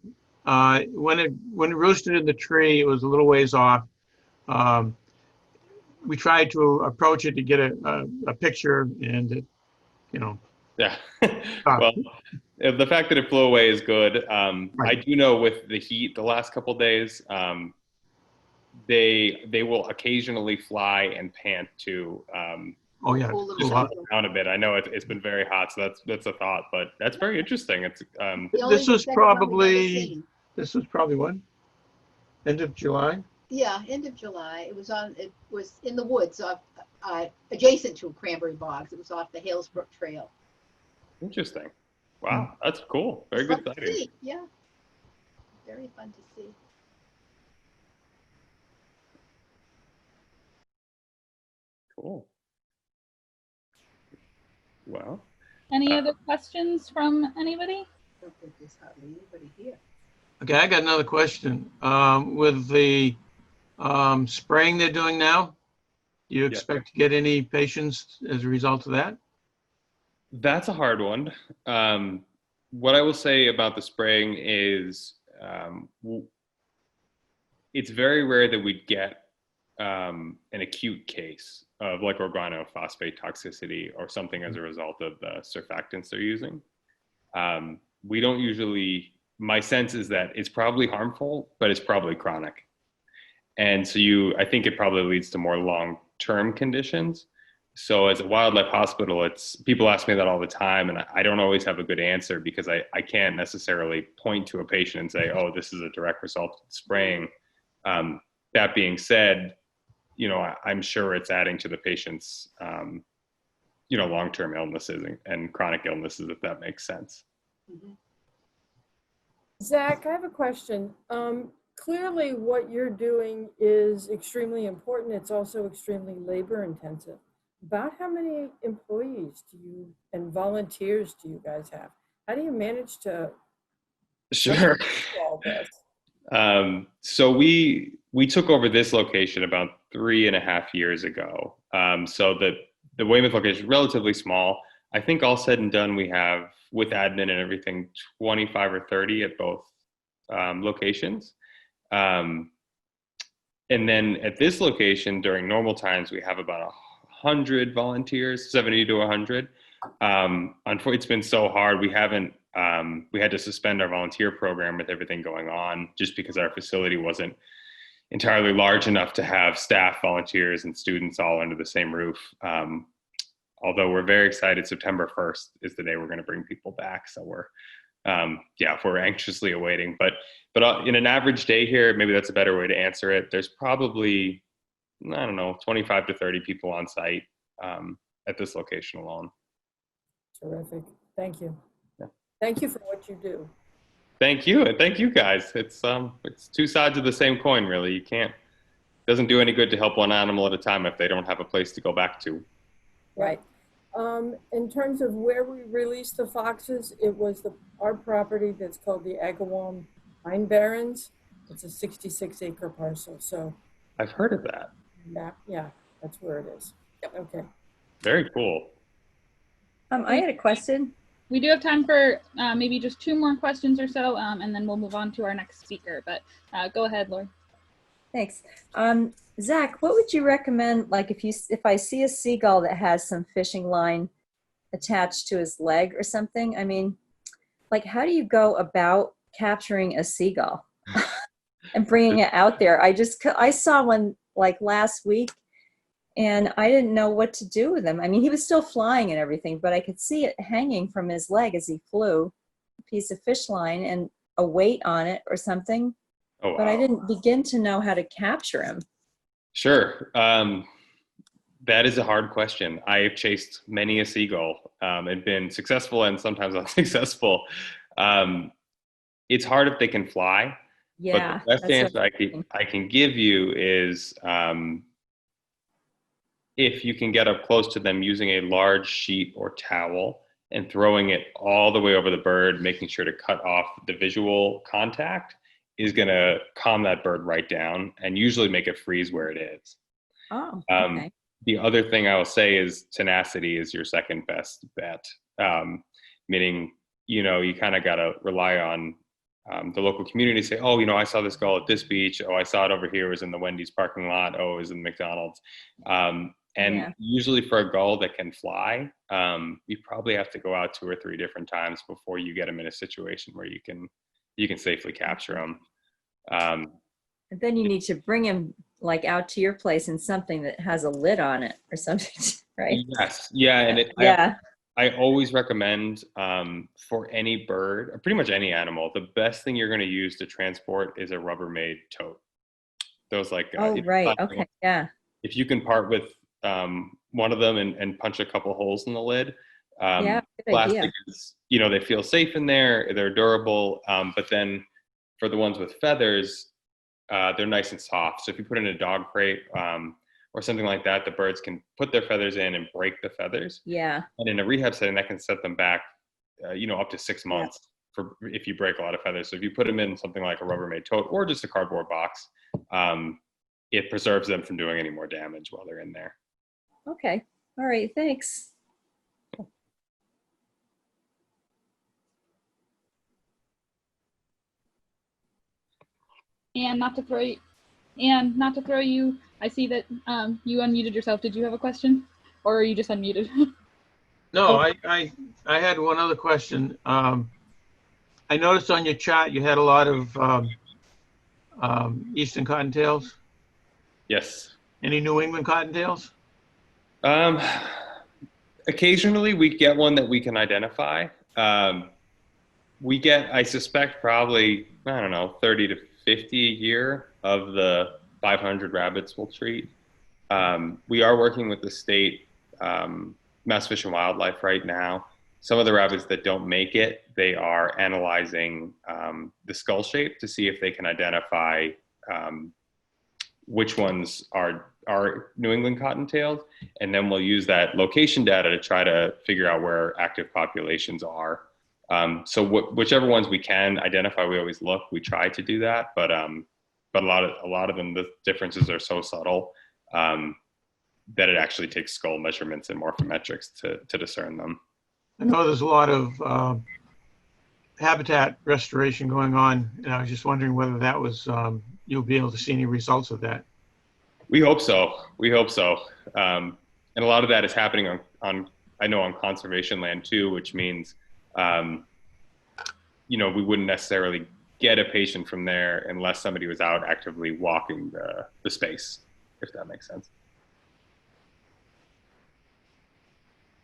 When it roosted in the tree, it was a little ways off. We tried to approach it to get a picture, and it, you know. Yeah. Well, the fact that it flew away is good. Right. I do know with the heat the last couple of days, they will occasionally fly and pant too. Oh yeah. Cool little Just Wow. shuttle. down a bit. I know it's been very hot, so that's a thought, but that's very interesting. It's The only This was second one we've ever probably seen. what? End of July? Yeah, end of July. It was in the woods off, adjacent to Cranberry Bogs. It was off the Halesbrook Trail. interesting. Wow, that's cool. Very Fun good to sighting. see, yeah. Very fun to see. Cool. Well, Any other questions from anybody? I don't think there's hardly anybody here. Okay, I got another question. With the spraying they're doing now, do you expect to get any patients as a result of that? that's a hard one. What I will say about the spraying is it's very rare that we'd get an acute case of like organophosphate toxicity or something as a result of the surfactants they're using. We don't usually, my sense is that it's probably harmful, but it's probably chronic. And so I think it probably leads to more long-term conditions. So as a wildlife hospital, people ask me that all the time, and I don't always have a good answer because I can't necessarily point to a patient and say, oh, this is a direct result of spraying. That being said, I'm sure it's adding to the patient's, long-term illnesses and chronic illnesses, if that makes sense. Mhm. Zach, I have a question. Clearly what you're doing is extremely important. It's also extremely labor intensive. About how many employees and volunteers do you guys have? How do you manage to Sure. do all this? So we took over this location about 3.5 years ago. So the Weymouth location is relatively small. I think all said and done, we have, with admin and everything, 25 or 30 at both locations. And then at this location, during normal times, we have about 100 volunteers, 70 to 100. Unfortunately, it's been so hard. We had to suspend our volunteer program with everything going on just because our facility wasn't entirely large enough to have staff, volunteers, and students all under the same roof. Although we're very excited, September 1st is the day we're going to bring people back. So we're anxiously awaiting. But in an average day here, maybe that's a better way to answer it. There's probably, I don't know, 25 to 30 people on site at this location alone. Terrific. Thank you. Yeah. Thank you for what you do. Thank you, and thank you guys. It's two sides of the same coin, really. Doesn't do any good to help one animal at a time if they don't have a place to go back to. Right. In terms of where we released the foxes, it was our property that's called the Agawam Pine Barrens. It's a 66-acre parcel. So I've heard of that. yeah, that's where it is. Okay. Very cool. I had a question. We do have time for maybe just 2 more questions or so, and then we'll move on to our next speaker. But go ahead, Lori. Thanks. Zach, what would you recommend, like if I see a seagull that has some fishing line attached to his leg or something? I mean, like, how do you go about capturing a seagull and bringing it out there? I saw one like last week, and I didn't know what to do with him. I mean, he was still flying and everything, but I could see it hanging from his leg as he flew, a piece of fish line and a weight on it or something. Oh, wow. But I didn't begin to know how to capture him. Sure. That is a hard question. I have chased many a seagull and been successful and sometimes unsuccessful. It's hard if they can fly. Yeah. But the best that's what answer I'm thinking. I can give you is if you can get up close to them using a large sheet or towel and throwing it all the way over the bird, making sure to cut off the visual contact is going to calm that bird right down and usually make it freeze where it is. Oh, Um, okay. the other thing I will say is tenacity is your second best bet. Meaning, you kind of got to rely on the local community to say, oh, I saw this gull at this beach. Oh, I saw it over here. It was in the Wendy's parking lot. Oh, it was in McDonald's. And Yeah. usually for a gull that can fly, you probably have to go out 2 or 3 different times before you get them in a situation where you can safely capture them. And then you need to bring him like out to your place in something that has a lid on it or something, right? Yes. Yeah. And Yeah. I always recommend for any bird, or pretty much any animal, the best thing you're going to use to transport is a Rubbermaid tote. Those Oh, right. Okay. Yeah. if you can part with one of them and punch a couple holes in the lid. Yeah. Good Plastic idea. is, they feel safe in there. They're durable. But then for the ones with feathers, they're nice and soft. So if you put in a dog crate or something like that, the birds can put their feathers in and break the feathers. Yeah. And in a rehab setting, that can set them back, up to 6 months for if you break a lot of feathers. So if you put them in something like a Rubbermaid tote or just a cardboard box, it preserves them from doing any more damage while they're in there. Okay. All right. Thanks. And not to throw you, I see that you unmuted yourself. Did you have a question, or are you just unmuted? No, I had one other question. I noticed on your chart you had a lot of Eastern Cottontails. Yes. Any New England Cottontails? Occasionally we get one that we can identify. We get, I suspect, probably, 30 to 50 a year of the 500 rabbits we'll treat. We are working with the state, Mass Fish and Wildlife right now. Some of the rabbits that don't make it, they are analyzing the skull shape to see if they can identify which ones are New England Cottontails, and then we'll use that location data to try to figure out where active populations are. So whichever ones we can identify, we always look. We try to do that, but a lot of them, the differences are so subtle that it actually takes skull measurements and morphometrics to discern them. I know there's a lot of habitat restoration going on, and I was just wondering whether that was you'll be able to see any results of that. We hope so. And a lot of that is happening on conservation land too, which means, we wouldn't necessarily get a patient from there unless somebody was out actively walking the space, if that makes sense.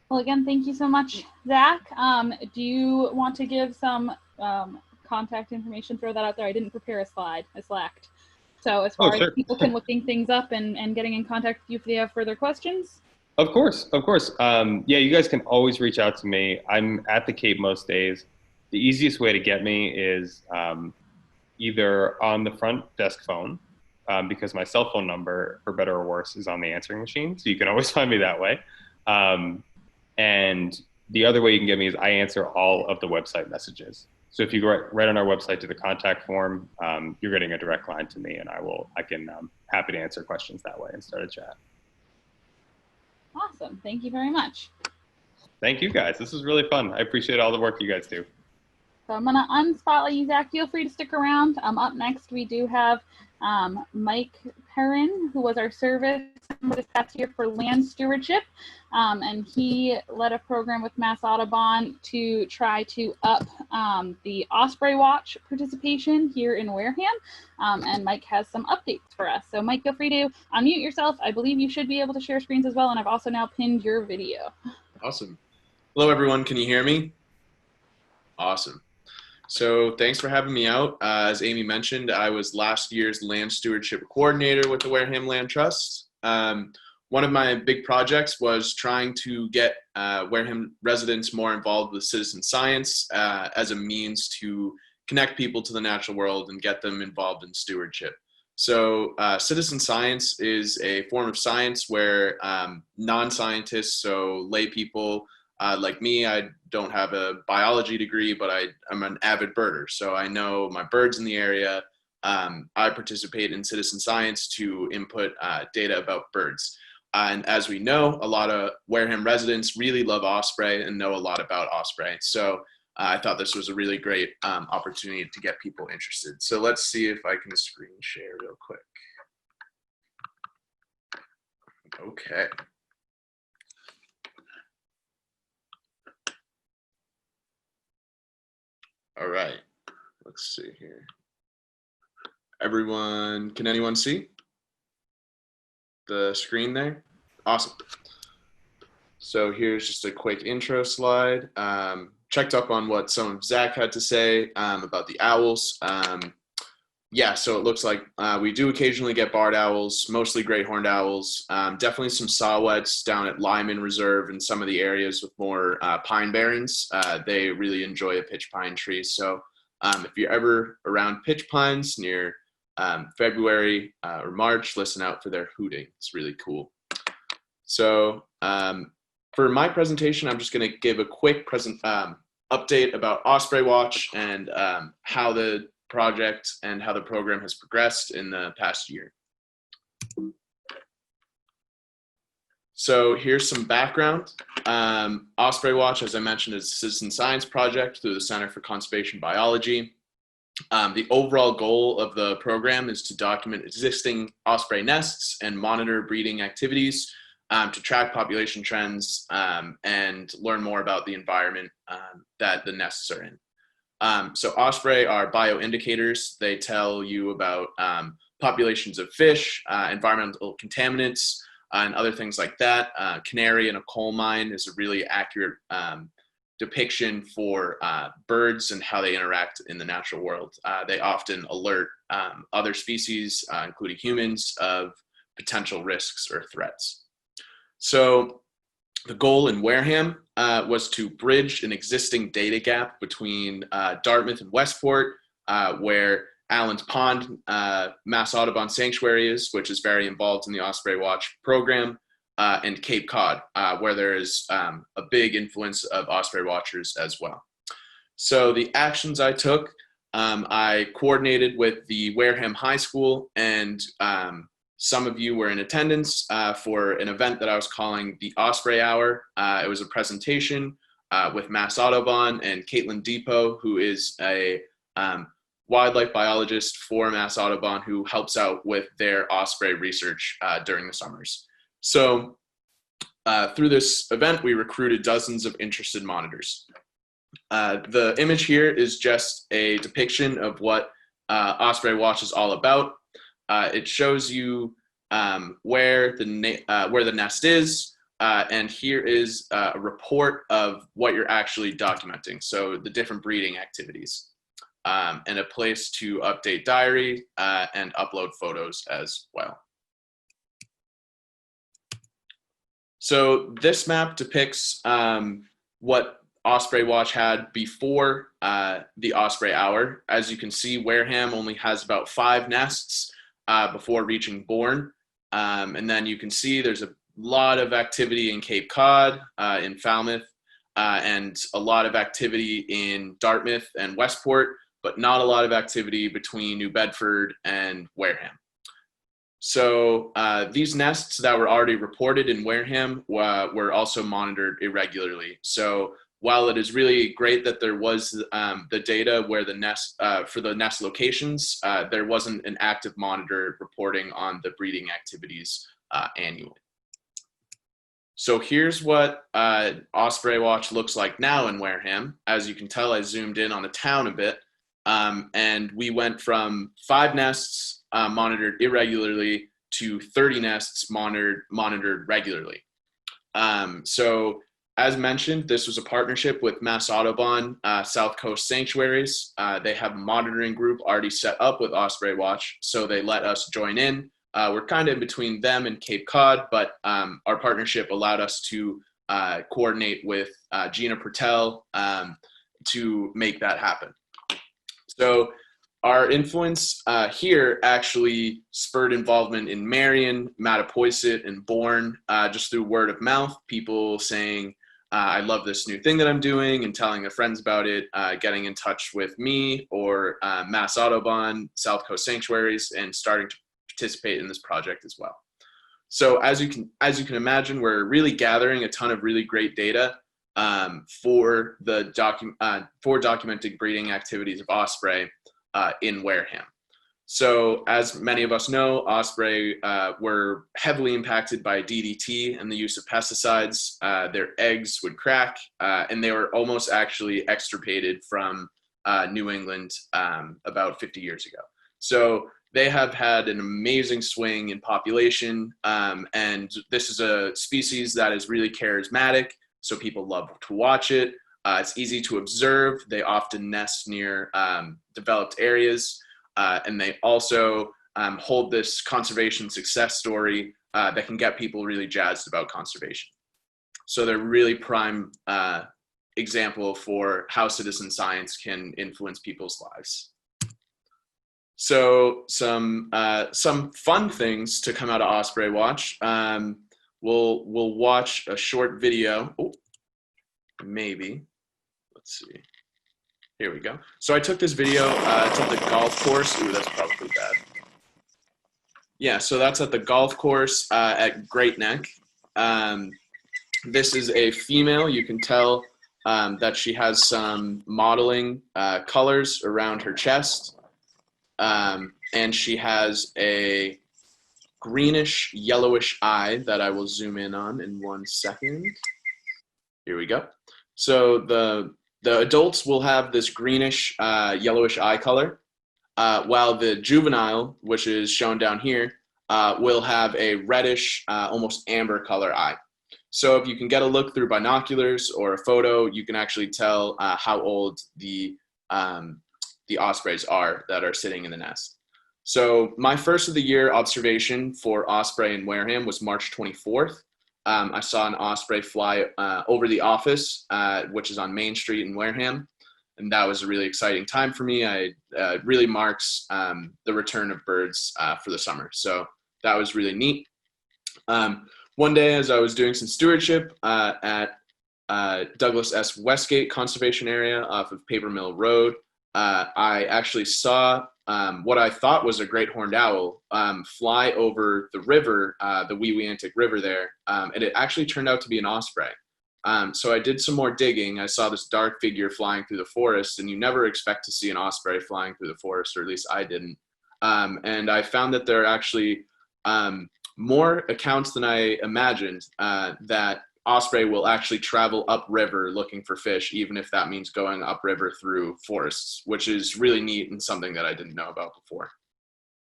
Well, again, thank you so much, Zach. Do you want to give some contact information? Throw that out there. I didn't prepare a slide. I slacked. So as far as people can looking things up and getting in contact with you if they have further questions. Of course. Yeah, you guys can always reach out to me. I'm at the Cape most days. The easiest way to get me is either on the front desk phone, because my cell phone number, for better or worse, is on the answering machine. So you can always find me that way. And the other way you can get me is I answer all of the website messages. So if you go right on our website to the contact form, you're getting a direct line to me, and I can happy to answer questions that way and start a chat. Awesome. Thank you very much. Thank you guys. This is really fun. I appreciate all the work you guys do. So I'm gonna unspotlight you, Zach. Feel free to stick around. Up next, we do have Mike Perrin, who was our service member this past year for land stewardship. And he led a program with Mass Audubon to try to up the Osprey Watch participation here in Wareham. And Mike has some updates for us. So Mike, feel free to unmute yourself. I believe you should be able to share screens as well. And I've also now pinned your video. Awesome. Hello, everyone. Can you hear me? Awesome. So thanks for having me out. As Amy mentioned, I was last year's land stewardship coordinator with the Wareham Land Trust. One of my big projects was trying to get Wareham residents more involved with citizen science as a means to connect people to the natural world and get them involved in stewardship. So citizen science is a form of science where non-scientists, so lay people like me, I don't have a biology degree, but I'm an avid birder. So I know my birds in the area. I participate in citizen science to input data about birds. And as we know, a lot of Wareham residents really love osprey and know a lot about osprey. So I thought this was a really great opportunity to get people interested. So let's see if I can screen share real quick. Okay. All right, let's see here. Everyone, can anyone see the screen there? Awesome. So here's just a quick intro slide. Checked up on what some of Zach had to say about the owls. Yeah, so it looks like we do occasionally get barred owls, mostly great horned owls, definitely some saw-whets down at Lyman Reserve and some of the areas with more pine barrens. They really enjoy a pitch pine tree. So if you're ever around pitch pines near February or March, listen out for their hooting. It's really cool. So for my presentation, I'm just going to give a quick update about Osprey Watch and how the project and how the program has progressed in the past year. So here's some background. Osprey Watch, as I mentioned, is a citizen science project through the Center for Conservation Biology. The overall goal of the program is to document existing osprey nests and monitor breeding activities to track population trends and learn more about the environment that the nests are in. So osprey are bioindicators. They tell you about populations of fish, environmental contaminants, and other things like that. Canary in a coal mine is a really accurate depiction for birds and how they interact in the natural world. They often alert other species, including humans, of potential risks or threats. So the goal in Wareham was to bridge an existing data gap between Dartmouth and Westport, where Allen's Pond Mass Audubon Sanctuary is, which is very involved in the Osprey Watch program, and Cape Cod, where there is a big influence of Osprey Watchers as well. So the actions I took, I coordinated with the Wareham High School, and some of you were in attendance for an event that I was calling the Osprey Hour. It was a presentation with Mass Audubon and Caitlin Depot, who is a wildlife biologist for Mass Audubon who helps out with their osprey research during the summers. So through this event, we recruited dozens of interested monitors. The image here is just a depiction of what Osprey Watch is all about. It shows you where the nest is, and here is a report of what you're actually documenting. So the different breeding activities, and a place to update diary and upload photos as well. So this map depicts what Osprey Watch had before the Osprey Hour. As you can see, Wareham only has about 5 nests before reaching Bourne. And then you can see there's a lot of activity in Cape Cod, in Falmouth, and a lot of activity in Dartmouth and Westport, but not a lot of activity between New Bedford and Wareham. So these nests that were already reported in Wareham were also monitored irregularly. So while it is really great that there was the data where the nest for the nest locations, there wasn't an active monitor reporting on the breeding activities annually. So here's what Osprey Watch looks like now in Wareham. As you can tell, I zoomed in on the town a bit, and we went from 5 nests monitored irregularly to 30 nests monitored regularly. So as mentioned, this was a partnership with Mass Audubon South Coast Sanctuaries. They have a monitoring group already set up with Osprey Watch, so they let us join in. We're kind of in between them and Cape Cod, but our partnership allowed us to coordinate with Gina Pertel to make that happen. So our influence here actually spurred involvement in Marion, Mattapoisett, and Bourne, just through word of mouth, people saying, I love this new thing that I'm doing, and telling their friends about it, getting in touch with me or Mass Autobahn, South Coast Sanctuaries, and starting to participate in this project as well. So as you can imagine, we're really gathering a ton of really great data for documenting breeding activities of osprey in Wareham. So as many of us know, osprey were heavily impacted by DDT and the use of pesticides. Their eggs would crack, and they were almost actually extirpated from New England about 50 years ago. So they have had an amazing swing in population, and this is a species that is really charismatic, so people love to watch it. It's easy to observe. They often nest near developed areas, and they also hold this conservation success story that can get people really jazzed about conservation. So they're really prime example for how citizen science can influence people's lives. So some fun things to come out of Osprey Watch. We'll watch a short video. Oh, maybe. Let's see. Here we go. So I took this video. It's at the golf course. Ooh, that's probably bad. Yeah, so that's at the golf course at Great Neck. This is a female. You can tell that she has some modeling colors around her chest. And she has a greenish yellowish eye that I will zoom in on in 1 second. Here we go. So the adults will have this greenish yellowish eye color, while the juvenile, which is shown down here, will have a reddish, almost amber color eye. So if you can get a look through binoculars or a photo, you can actually tell how old the ospreys are that are sitting in the nest. So my first of the year observation for osprey in Wareham was March 24th. I saw an osprey fly over the office, which is on Main Street in Wareham. And that was a really exciting time for me. It really marks the return of birds for the summer. So that was really neat. One day as I was doing some stewardship at Douglas S. Westgate Conservation Area off of Paper Mill Road, I actually saw what I thought was a great horned owl fly over the river, the Weweantic River there, and it actually turned out to be an osprey. So I did some more digging. I saw this dark figure flying through the forest, and you never expect to see an osprey flying through the forest, or at least I didn't. And I found that there are actually more accounts than I imagined that osprey will actually travel upriver looking for fish, even if that means going upriver through forests, which is really neat and something that I didn't know about before.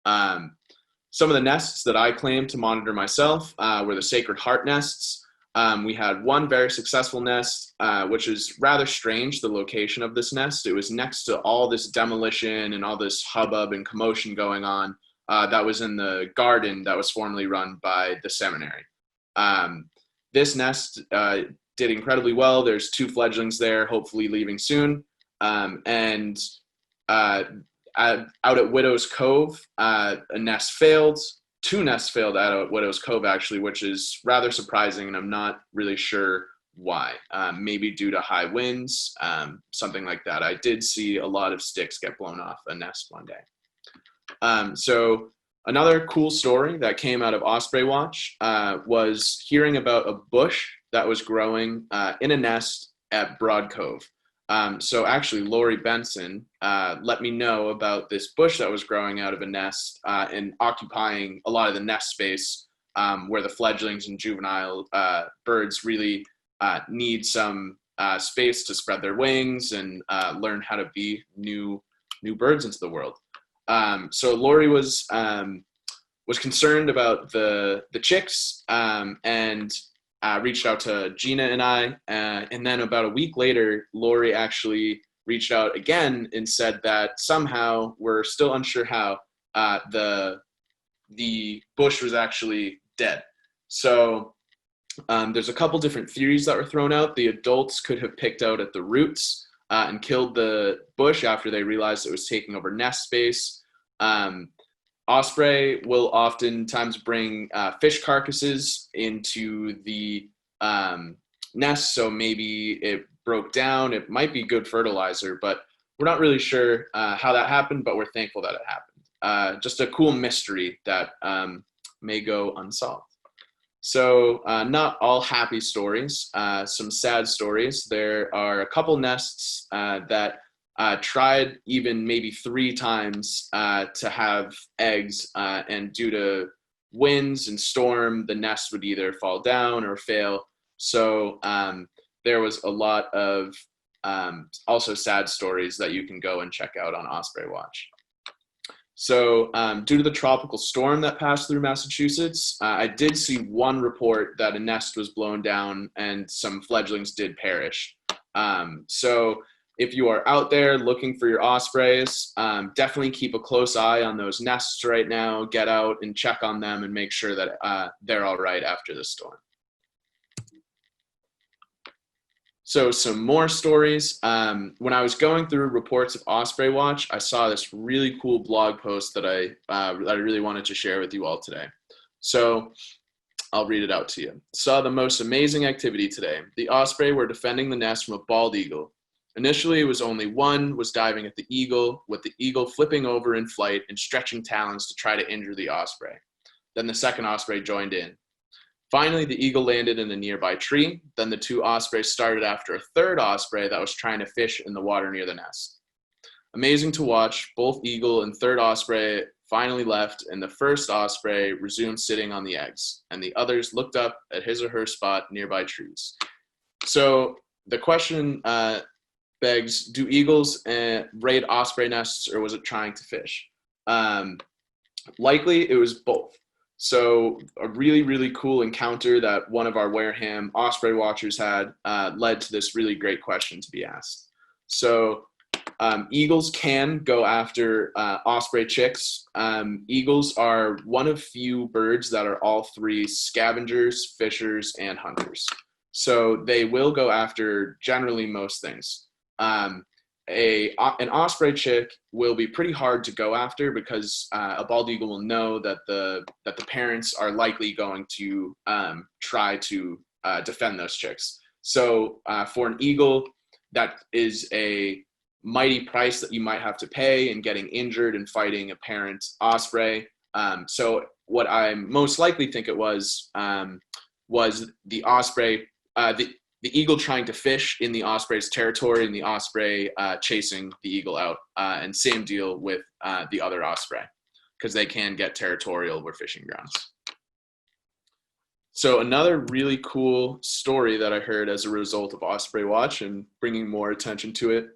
Some of the nests that I claimed to monitor myself were the Sacred Heart nests. We had one very successful nest, which is rather strange, the location of this nest. It was next to all this demolition and all this hubbub and commotion going on that was in the garden that was formerly run by the seminary. This nest did incredibly well. There's 2 fledglings there, hopefully leaving soon. And out at Widow's Cove, a nest failed. 2 nests failed out at Widow's Cove, actually, which is rather surprising, and I'm not really sure why. Maybe due to high winds, something like that. I did see a lot of sticks get blown off a nest one day. So another cool story that came out of Osprey Watch was hearing about a bush that was growing in a nest at Broad Cove. So actually, Lori Benson let me know about this bush that was growing out of a nest and occupying a lot of the nest space where the fledglings and juvenile birds really need some space to spread their wings and learn how to be new birds into the world. So Lori was concerned about the chicks and reached out to Gina and I. And then about a week later, Lori actually reached out again and said that somehow, we're still unsure how, the bush was actually dead. So there's a couple different theories that were thrown out. The adults could have picked out at the roots. and killed the bush after they realized it was taking over nest space. Osprey will oftentimes bring fish carcasses into the nest, so maybe it broke down. It might be good fertilizer, but we're not really sure how that happened, but we're thankful that it happened. Just a cool mystery that may go unsolved. So not all happy stories, some sad stories. There are a couple nests that tried even maybe 3 times to have eggs, and due to winds and storm, the nest would either fall down or fail. So there was a lot of also sad stories that you can go and check out on Osprey Watch. So due to the tropical storm that passed through Massachusetts, I did see one report that a nest was blown down and some fledglings did perish. So if you are out there looking for your ospreys, definitely keep a close eye on those nests right now. Get out and check on them and make sure that they're all right after the storm. So some more stories. When I was going through reports of Osprey Watch, I saw this really cool blog post that I really wanted to share with you all today. So I'll read it out to you. Saw the most amazing activity today. The osprey were defending the nest from a bald eagle. Initially, it was only one was diving at the eagle, with the eagle flipping over in flight and stretching talons to try to injure the osprey. Then the second osprey joined in. Finally, the eagle landed in a nearby tree. Then the 2 ospreys started after a third osprey that was trying to fish in the water near the nest. Amazing to watch, both eagle and third osprey finally left, and the first osprey resumed sitting on the eggs, and the others looked up at his or her spot nearby trees. So the question begs, do eagles raid osprey nests, or was it trying to fish? Likely it was both. So a really, really cool encounter that one of our Wareham Osprey watchers had led to this really great question to be asked. So eagles can go after osprey chicks. Eagles are one of few birds that are all 3 scavengers, fishers, and hunters. So they will go after generally most things. An osprey chick will be pretty hard to go after because a bald eagle will know that the parents are likely going to try to defend those chicks. So for an eagle, that is a mighty price that you might have to pay in getting injured and fighting a parent osprey. So what I most likely think it was the osprey, the eagle trying to fish in the osprey's territory and the osprey chasing the eagle out. And same deal with the other osprey, because they can get territorial over fishing grounds. So another really cool story that I heard as a result of Osprey Watch and bringing more attention to it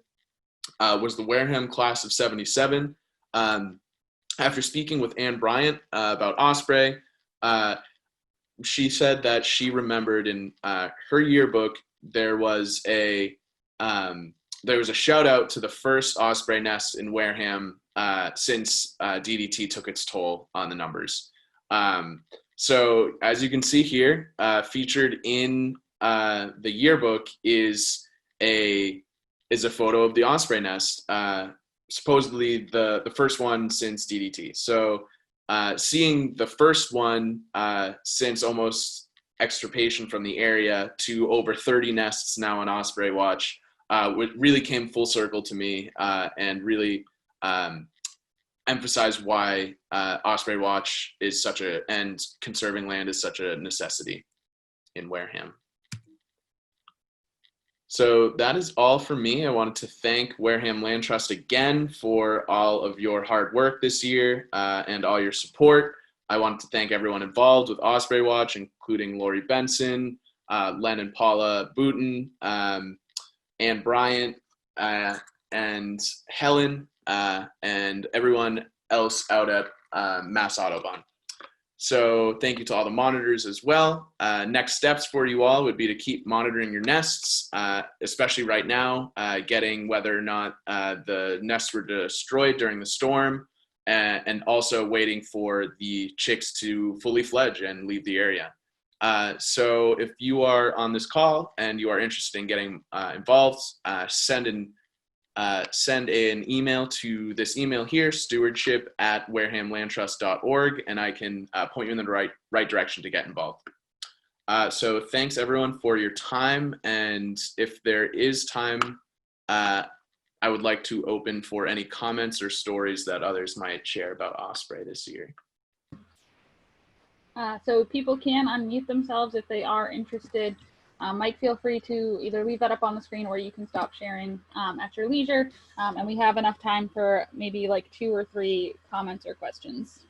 was the Wareham class of 77. After speaking with Anne Bryant about Osprey, she said that she remembered in her yearbook there was a shout out to the first osprey nest in Wareham since DDT took its toll on the numbers. So as you can see here, featured in the yearbook is a photo of the osprey nest, supposedly the first one since DDT. So seeing the first one since almost extirpation from the area to over 30 nests now on Osprey Watch, really came full circle to me and really emphasized why Osprey Watch is and conserving land is such a necessity in Wareham. So that is all for me. I wanted to thank Wareham Land Trust again for all of your hard work this year and all your support. I wanted to thank everyone involved with Osprey Watch, including Lori Benson, Len and Paula Booten, Anne Bryant, and Helen, and everyone else out at Mass Autobahn. So thank you to all the monitors as well. Next steps for you all would be to keep monitoring your nests, especially right now, getting whether or not the nests were destroyed during the storm, and also waiting for the chicks to fully fledge and leave the area. So if you are on this call and you are interested in getting involved, send an send an email to this email here, stewardship@warehamlandtrust.org, and I can point you in the right direction to get involved. So thanks everyone for your time, and if there is time, I would like to open for any comments or stories that others might share about Osprey this year. So people can unmute themselves if they are interested. Mike, feel free to either leave that up on the screen or you can stop sharing at your leisure. And we have enough time for maybe like 2 or 3 comments or questions.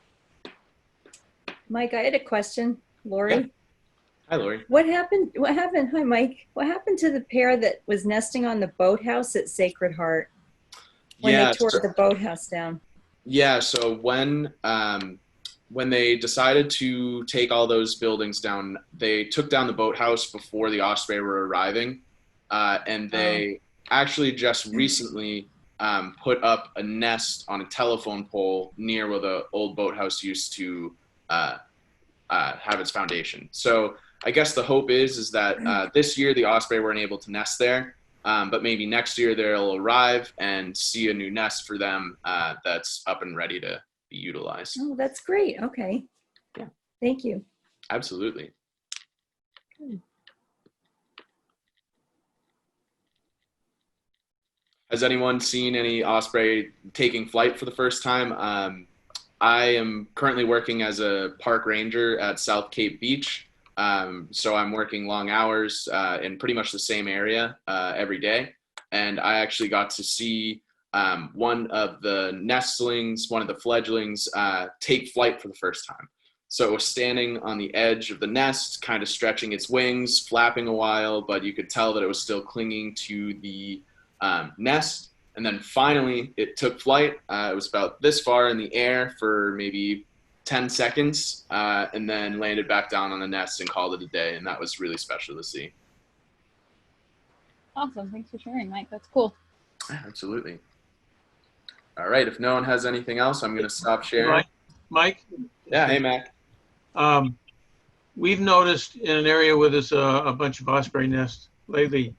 Mike, I had a question. Lori? Yeah. Hi, Lori. What happened? Hi, Mike. What happened to the pair that was nesting on the boathouse at Sacred Heart when they tore the boathouse down? Yeah, so when they decided to take all those buildings down, they took down the boathouse before the Osprey were arriving, and they actually just recently put up a nest on a telephone pole near where the old boathouse used to have its foundation. So I guess the hope is that this year the Osprey weren't able to nest there, but maybe next year they'll arrive and see a new nest for them that's up and ready to be utilized. Oh, that's great. Okay. Yeah. Thank you. Absolutely. Good. Has anyone seen any Osprey taking flight for the first time? I am currently working as a park ranger at South Cape Beach. So I'm working long hours in pretty much the same area every day. And I actually got to see one of the nestlings, one of the fledglings, take flight for the first time. So it was standing on the edge of the nest, kind of stretching its wings, flapping a while, but you could tell that it was still clinging to the nest. And then finally it took flight. It was about this far in the air for maybe 10 seconds and then landed back down on the nest and called it a day. And that was really special to see. Awesome. Thanks for sharing, Mike. That's cool. Yeah, absolutely. All right. If no one has anything else, I'm going to stop sharing. Mike? Yeah. Hey, Mac. We've noticed in an area where there's a bunch of osprey nests lately,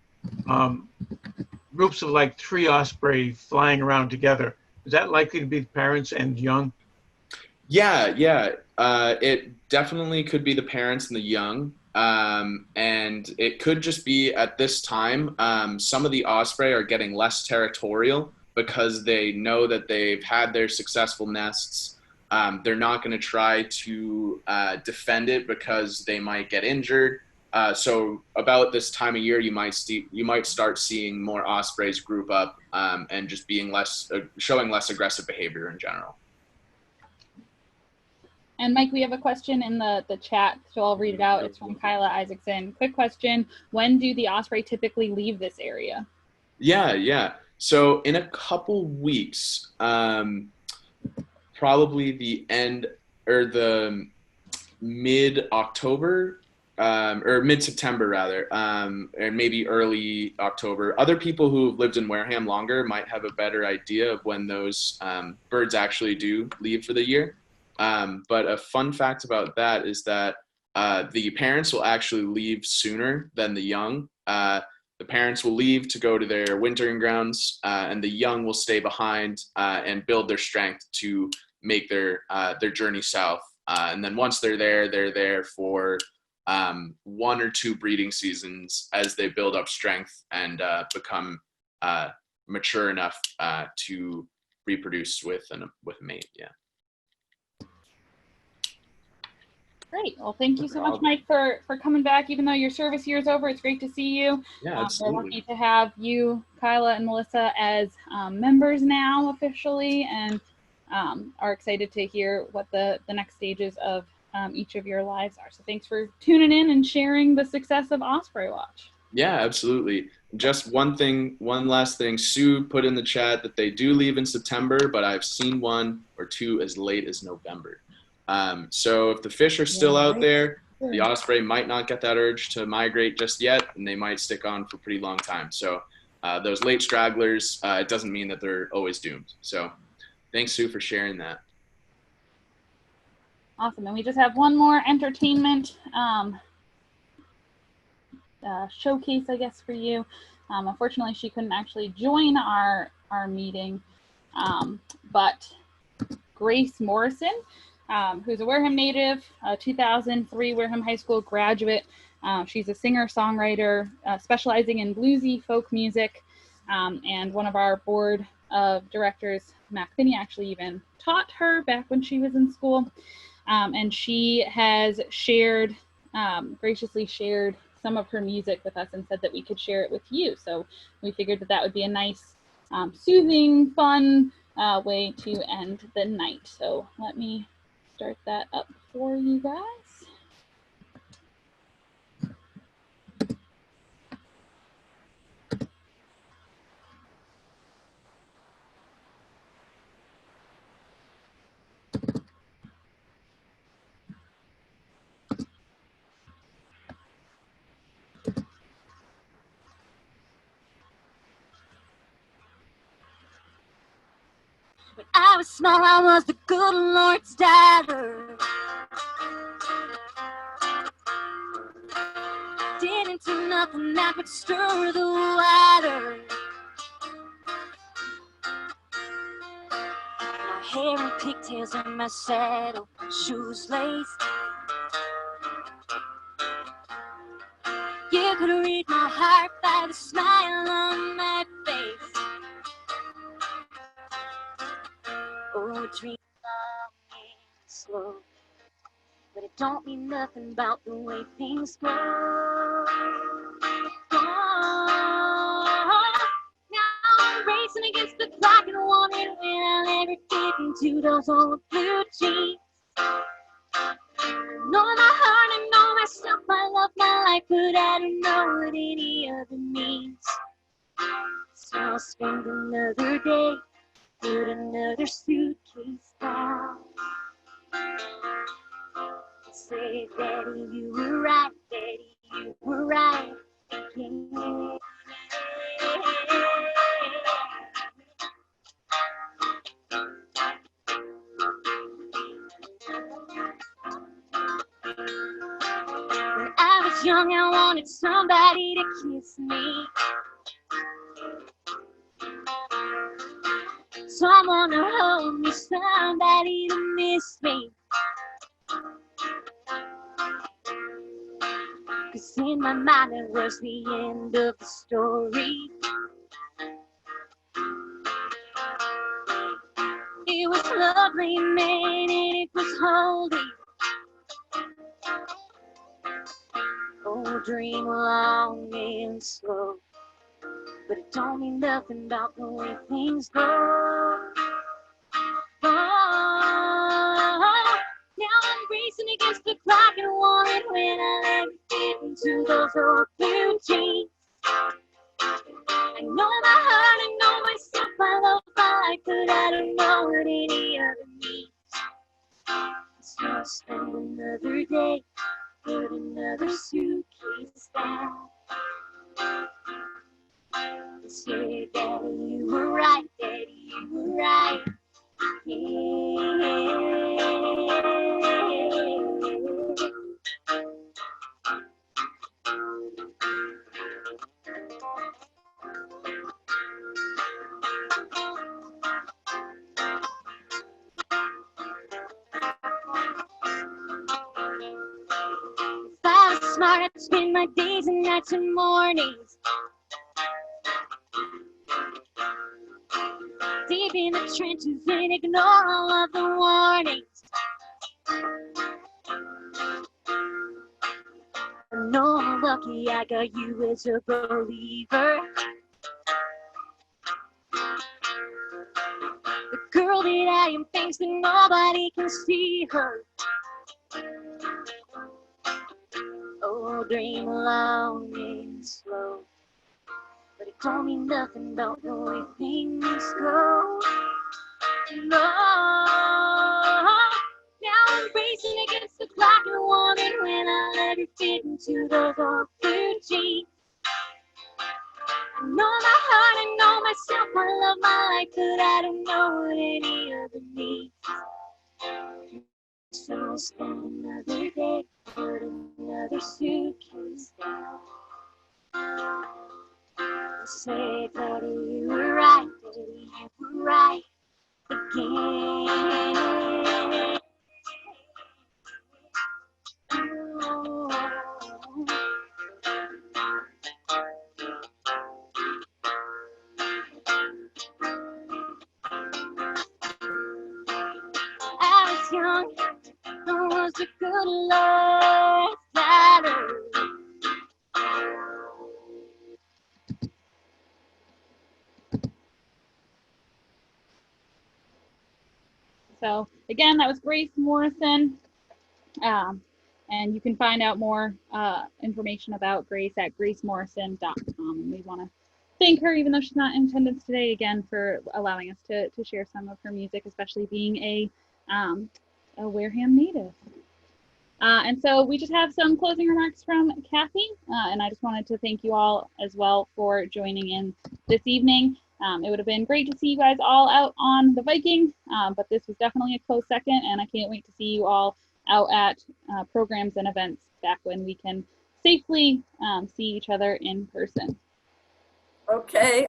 groups of like 3 osprey flying around together. Is that likely to be the parents and young? Yeah. It definitely could be the parents and the young. And it could just be at this time, some of the osprey are getting less territorial because they know that they've had their successful nests. They're not going to try to defend it because they might get injured. So about this time of year, you might start seeing more ospreys group up and just being showing less aggressive behavior in general. And Mike, we have a question in the chat, so I'll read it out. It's from Kyla Isaacson. Quick question: when do the osprey typically leave this area? Yeah. So in a couple weeks, probably the end or the mid-October or mid-September rather, and maybe early October. Other people who have lived in Wareham longer might have a better idea of when those birds actually do leave for the year. But a fun fact about that is that the parents will actually leave sooner than the young. The parents will leave to go to their wintering grounds, and the young will stay behind and build their strength to make their journey south. And then once they're there for 1 or 2 breeding seasons as they build up strength and become mature enough to reproduce with a mate. Yeah. Great. Well, thank you so much, Mike, for coming back. Even though your service year is over, it's great to see you. Yeah, absolutely. We're lucky to have you, Kyla, and Melissa as members now officially, and are excited to hear what the next stages of each of your lives are. So thanks for tuning in and sharing the success of Osprey Watch. Yeah, absolutely. Just one last thing. Sue put in the chat that they do leave in September, but I've seen 1 or 2 as late as November. So if the fish are still out there, the osprey might not get that urge to migrate just yet, and they might stick on for a pretty long time. So those late stragglers, it doesn't mean that they're always doomed. So thanks, Sue, for sharing that. Awesome. And we just have one more entertainment showcase, I guess, for you. Unfortunately, she couldn't actually join our our meeting. But Grace Morrison, who's a Wareham native, 2003 Wareham High School graduate. She's a singer-songwriter specializing in bluesy folk music, and one of our board of directors, Mac Finney, actually even taught her back when she was in school. And she has shared, graciously shared some of her music with us and said that we could share it with you. So we figured that that would be a nice, soothing, fun way to end the night. So let me start that up for you guys. When I was small, I was the good Lord's daughter. Didn't do nothing that would stir the water. My hair and pigtails and my saddle, shoes laced. You could read my heart by the smile on my face. Oh, dream long and slow, but it don't mean nothing about the way things go. Oh, now I'm racing against the clock and wondering when I'll ever fit into those old blue jeans. Know my heart, I know myself, I love my life, but I don't know what any other means. So I'll spend another day, put another suitcase down. Say, Daddy, you were right, Daddy, you were right. Yeah. When I was young, I wanted somebody to kiss me. Someone to hold me, somebody to miss me. 'Cause in my mind it was the end of the story. It was lovely, man, and it was holy. Oh, dream long and slow, but it don't mean nothing about the way things go. Oh, now I'm racing against the clock and wondering when I'll ever fit into those old blue jeans. I know my heart, I know myself, I love my life, but I don't know what any other means. So I'll spend another day, put another suitcase down. Say, Daddy, you were right, Daddy, you were right. Yeah. If I was smart, I'd spend my days and nights and mornings deep in the trenches and ignore all of the warnings. I know I'm lucky I got you as a believer. The girl that I am thinks that nobody can see her. Oh, dream long and slow, but it don't mean nothing about the way things go. No, now I'm racing against the clock and wondering when I'll ever fit into those old blue jeans. I know my heart, I know myself, I love my life, but I don't know what any other means. So I'll spend another day, put another suitcase down. Say, Daddy, you were right, right again. I was young, I was a good love fighter. So again, that was Grace Morrison. And you can find out more information about Grace at gracemorrison.com. And we want to thank her, even though she's not in attendance today, again, for allowing us to share some of her music, especially being a Wareham native. And so we just have some closing remarks from Kathy. And I just wanted to thank you all as well for joining in this evening. It would have been great to see you guys all out on the Viking, but this was definitely a close second, and I can't wait to see you all out at programs and events back when we can safely see each other in person. Okay,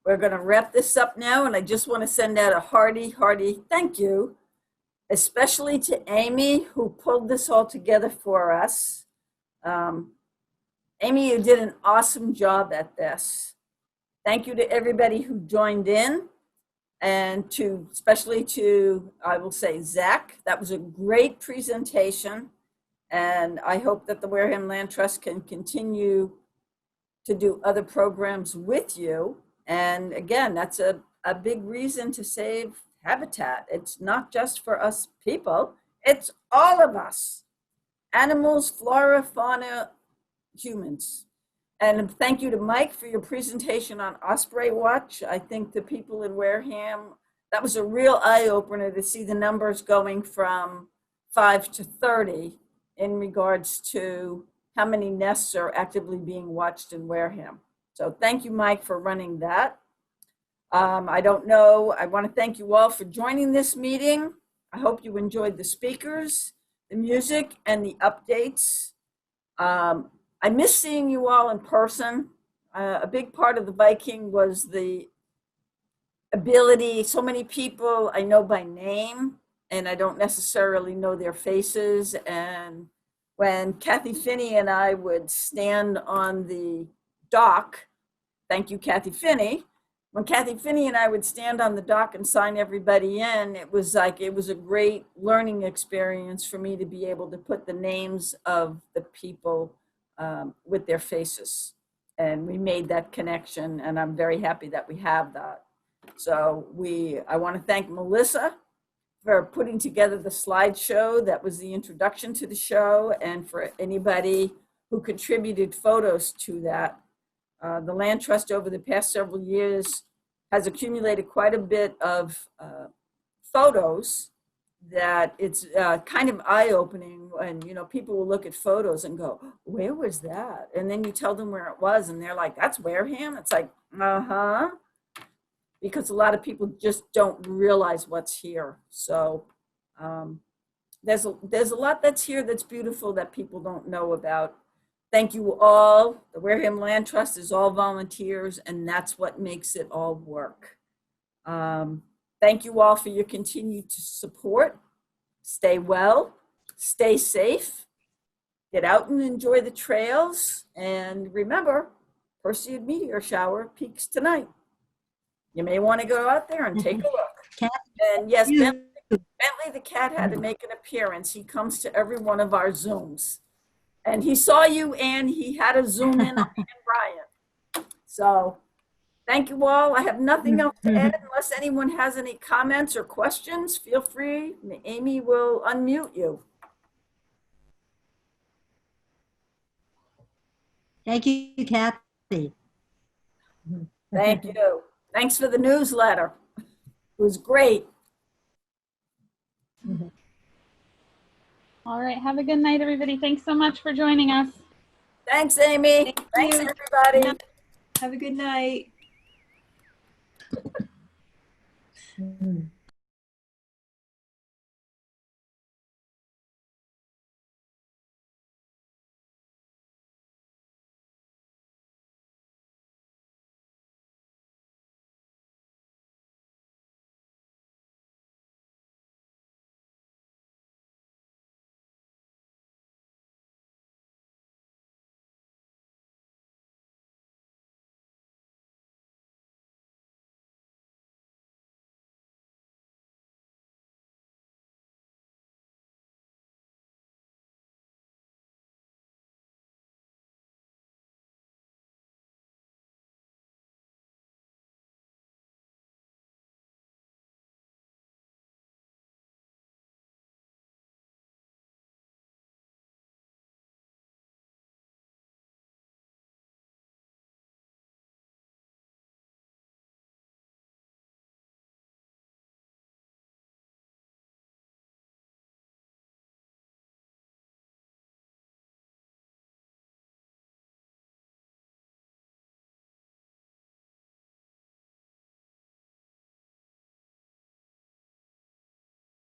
we're going to wrap this up now, and I just want to send out a hearty thank you, especially to Amy, who pulled this all together for us. Amy, you did an awesome job at this. Thank you to everybody who joined in, and especially to, I will say, Zach. That was a great presentation, and I hope that the Wareham Land Trust can continue to do other programs with you. And again, that's a big reason to save habitat. It's not just for us people, it's all of us. Animals, flora, fauna, humans. And thank you to Mike for your presentation on Osprey Watch. I think the people in Wareham, that was a real eye-opener to see the numbers going from 5 to 30 in regards to how many nests are actively being watched in Wareham. So thank you, Mike, for running that. I don't know, I want to thank you all for joining this meeting. I hope you enjoyed the speakers, the music, and the updates. I miss seeing you all in person. A big part of the Viking was the ability, so many people I know by name, and I don't necessarily know their faces. And when Kathy Finney and I would stand on the dock, thank you, Kathy Finney. When Kathy Finney and I would stand on the dock and sign everybody in, it was a great learning experience for me to be able to put the names of the people with their faces. And we made that connection, and I'm very happy that we have that. So I want to thank Melissa for putting together the slideshow that was the introduction to the show, and for anybody who contributed photos to that. The Land Trust over the past several years has accumulated quite a bit of photos that it's kind of eye-opening when, people will look at photos and go, where was that? And then you tell them where it was, and they're like, that's Wareham? It's like, uh-huh. Because a lot of people just don't realize what's here. So there's a lot that's here that's beautiful that people don't know about. Thank you all. The Wareham Land Trust is all volunteers, and that's what makes it all work. Thank you all for your continued support. Stay well, stay safe, get out and enjoy the trails. And remember, Perseid meteor shower peaks tonight. You may want to go out there and take a look. And yes, Bentley the cat had to make an appearance. He comes to every one of our Zooms. And he saw you, and he had to zoom in on Brian. So thank you all. I have nothing else to add unless anyone has any comments or questions. Feel free. Amy will unmute you. Thank you, Kathy. Thank you. Thanks for the newsletter. It was great. All right, have a good night, everybody. Thanks so much for joining us. Thanks, Amy. Thanks, everybody. Have a good night.